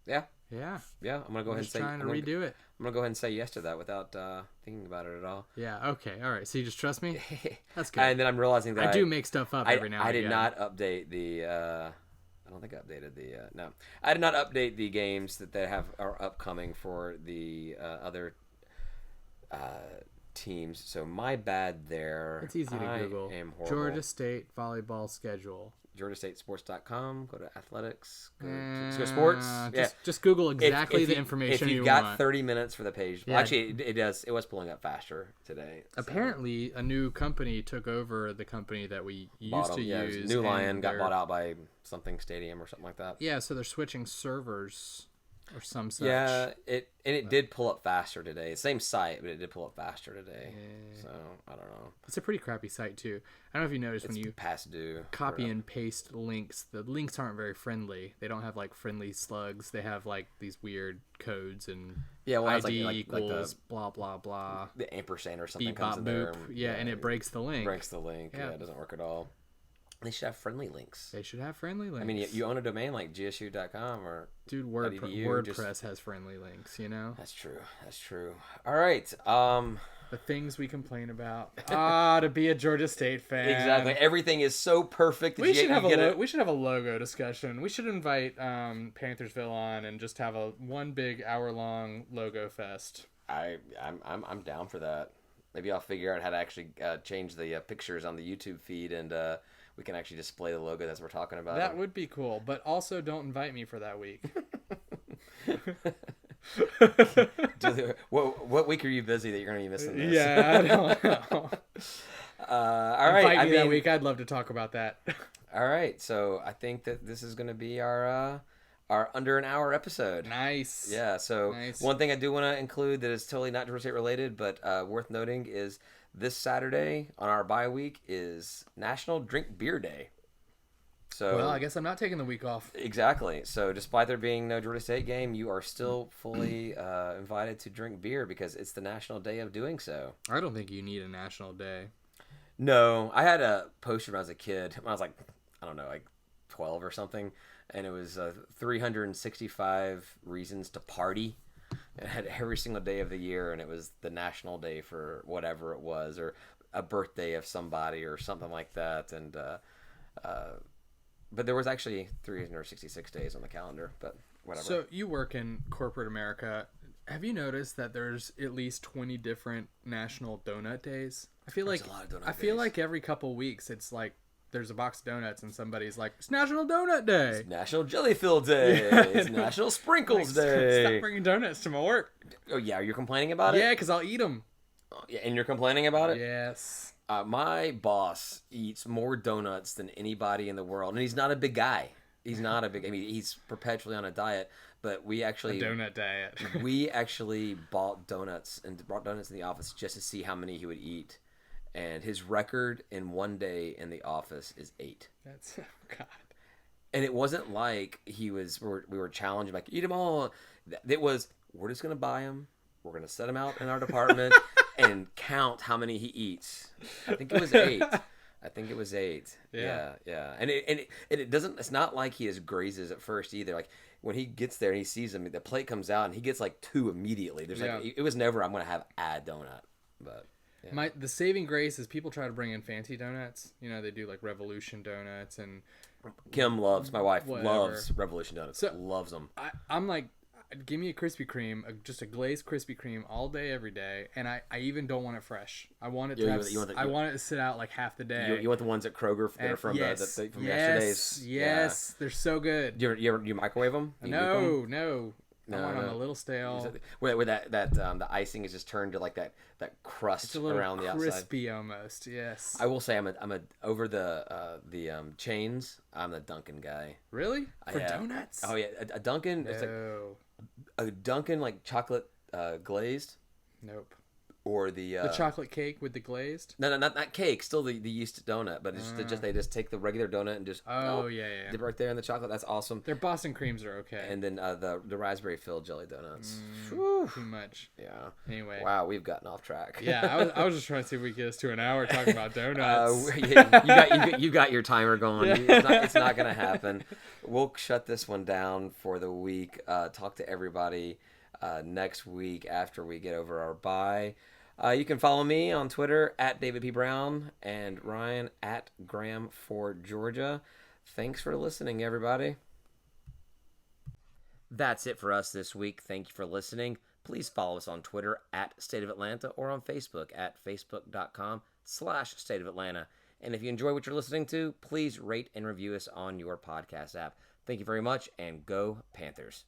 [SPEAKER 1] Yeah.
[SPEAKER 2] Yeah.
[SPEAKER 1] I'm gonna go ahead and say.
[SPEAKER 2] Trying to redo it.
[SPEAKER 1] I'm gonna go ahead and say yes to that without thinking about it at all.
[SPEAKER 2] Yeah. Okay. All right. So you just trust me. That's good.
[SPEAKER 1] And then I'm realizing that
[SPEAKER 2] I do make stuff up every now and again.
[SPEAKER 1] I did not update the. I don't think I updated the. No, I did not update the games that they are upcoming for the other teams. So my bad there.
[SPEAKER 2] It's easy to Google.
[SPEAKER 1] I am horrible.
[SPEAKER 2] Georgia State volleyball schedule.
[SPEAKER 1] GeorgiaStateSports.com. Go to athletics. Go to sports.
[SPEAKER 2] Just Google exactly the information
[SPEAKER 1] if
[SPEAKER 2] you
[SPEAKER 1] got
[SPEAKER 2] want.
[SPEAKER 1] 30 minutes for the page.
[SPEAKER 2] Yeah.
[SPEAKER 1] Well, actually, it does. It was pulling up faster today.
[SPEAKER 2] Apparently, a new company took over the company that we used to use.
[SPEAKER 1] New Lion got bought out by something stadium or something like that.
[SPEAKER 2] Yeah, so they're switching servers or some such.
[SPEAKER 1] Yeah, it did pull up faster today. Same site, but it did pull up faster today. Yeah. So I don't know.
[SPEAKER 2] It's a pretty crappy site too. I don't know if you noticed when you
[SPEAKER 1] past due
[SPEAKER 2] copy and paste links, the links aren't very friendly. They don't have like friendly slugs. They have like these weird codes and ID equals blah blah blah.
[SPEAKER 1] The ampersand or something
[SPEAKER 2] beep,
[SPEAKER 1] comes
[SPEAKER 2] bop,
[SPEAKER 1] in there.
[SPEAKER 2] Yeah, and it breaks the link.
[SPEAKER 1] Yeah, it doesn't work at all. They should have friendly links.
[SPEAKER 2] They should have friendly links.
[SPEAKER 1] I mean, you own a domain like gsu.com or
[SPEAKER 2] dude, WordPress has friendly links, you know?
[SPEAKER 1] That's true. All right.
[SPEAKER 2] The things we complain about. To be a Georgia State fan.
[SPEAKER 1] Exactly. Everything is so perfect.
[SPEAKER 2] We should have a logo discussion. We should invite Panthersville on and just have one big hour-long logo fest.
[SPEAKER 1] I'm down for that. Maybe I'll figure out how to actually change the pictures on the YouTube feed and we can actually display the logo as we're talking about.
[SPEAKER 2] That would be cool, but also don't invite me for that week.
[SPEAKER 1] What week are you busy that you're going to be missing this?
[SPEAKER 2] Yeah, I don't know.
[SPEAKER 1] All right.
[SPEAKER 2] Invite me that week. I'd love to talk about that.
[SPEAKER 1] All right. So I think that this is going to be our under an hour episode.
[SPEAKER 2] Nice.
[SPEAKER 1] Yeah. So one thing I do want to include that is totally not Georgia State related, but worth noting is this Saturday on our bye week is National Drink Beer Day. So,
[SPEAKER 2] well, I guess I'm not taking the week off.
[SPEAKER 1] Exactly. So despite there being no Georgia State game, you are still fully invited to drink beer because it's the national day of doing so.
[SPEAKER 2] I don't think you need a national day.
[SPEAKER 1] No. I had a poster when I was a kid. When I was like, I don't know, like 12 or something. And it was 365 reasons to party. It had every single day of the year, and it was the national day for whatever it was, or a birthday of somebody or something like that. And but there was actually 366 days on the calendar, but whatever.
[SPEAKER 2] So you work in corporate America. Have you noticed that there's at least 20 different national donut days? There's a lot of donut days. Feel like every couple weeks it's like there's a box of donuts and somebody's like, it's National Donut Day.
[SPEAKER 1] It's National Jelly-filled Day. Yeah, it's National Sprinkles Day.
[SPEAKER 2] Stop bringing donuts to my work.
[SPEAKER 1] Oh, yeah. You're complaining about it?
[SPEAKER 2] Yeah, because I'll eat them.
[SPEAKER 1] Oh, yeah, and you're complaining about it?
[SPEAKER 2] Yes.
[SPEAKER 1] My boss eats more donuts than anybody in the world. And he's not a big guy. He's he's perpetually on a diet. But we actually...
[SPEAKER 2] A donut diet.
[SPEAKER 1] We actually brought donuts in the office just to see how many he would eat. And his record in one day in the office is 8.
[SPEAKER 2] That's, oh God.
[SPEAKER 1] And it wasn't like we were challenging, like, eat them all. It was, we're just going to buy them. we're gonna set him out in our department and count how many he eats. I think it was 8.
[SPEAKER 2] Yeah.
[SPEAKER 1] Yeah. And it doesn't. It's not like he has grazes at first either. Like when he gets there and he sees them, the plate comes out and he gets like 2 immediately. There's like it was never I'm gonna have a donut, but. Yeah.
[SPEAKER 2] The saving grace is people try to bring in fancy donuts. You know, they do like Revolution donuts and
[SPEAKER 1] Kim loves, my wife
[SPEAKER 2] whatever.
[SPEAKER 1] loves Revolution donuts.
[SPEAKER 2] So,
[SPEAKER 1] loves them.
[SPEAKER 2] I'm like, give me a Krispy Kreme, just a glazed Krispy Kreme all day, every day. And I even don't want it fresh. I want it I want it to sit out like half the day.
[SPEAKER 1] You want the ones at Kroger that are from from yesterday's.
[SPEAKER 2] Yes, they're so good.
[SPEAKER 1] You microwave them?
[SPEAKER 2] No. I want them a little stale.
[SPEAKER 1] Where the icing is just turned to like that crust around the outside.
[SPEAKER 2] Crispy almost. Yes.
[SPEAKER 1] I will say I'm a over the chains. I'm the Dunkin' guy.
[SPEAKER 2] Really? For donuts?
[SPEAKER 1] Oh yeah, a Dunkin'.
[SPEAKER 2] No.
[SPEAKER 1] It's like a Dunkin' like chocolate glazed.
[SPEAKER 2] Nope.
[SPEAKER 1] Or the
[SPEAKER 2] chocolate cake with the glazed?
[SPEAKER 1] No, not cake. Still the yeast donut, but it's just they just take the regular donut and just
[SPEAKER 2] yeah.
[SPEAKER 1] dip right there in the chocolate. That's awesome.
[SPEAKER 2] Their Boston creams are okay.
[SPEAKER 1] And then the raspberry filled jelly donuts.
[SPEAKER 2] Too much.
[SPEAKER 1] Yeah.
[SPEAKER 2] Anyway.
[SPEAKER 1] Wow, we've gotten off track.
[SPEAKER 2] Yeah, I was just trying to see if we could get us to an hour talking about donuts.
[SPEAKER 1] You got your timer going. It's not gonna happen. We'll shut this one down for the week. Talk to everybody next week after we get over our bye. You can follow me on Twitter at David P. Brown and Ryan at Graham for Georgia. Thanks for listening, everybody. That's it for us this week. Thank you for listening. Please follow us on Twitter at State of Atlanta or on Facebook at facebook.com/State of Atlanta. And if you enjoy what you're listening to, please rate and review us on your podcast app. Thank you very much, and go Panthers.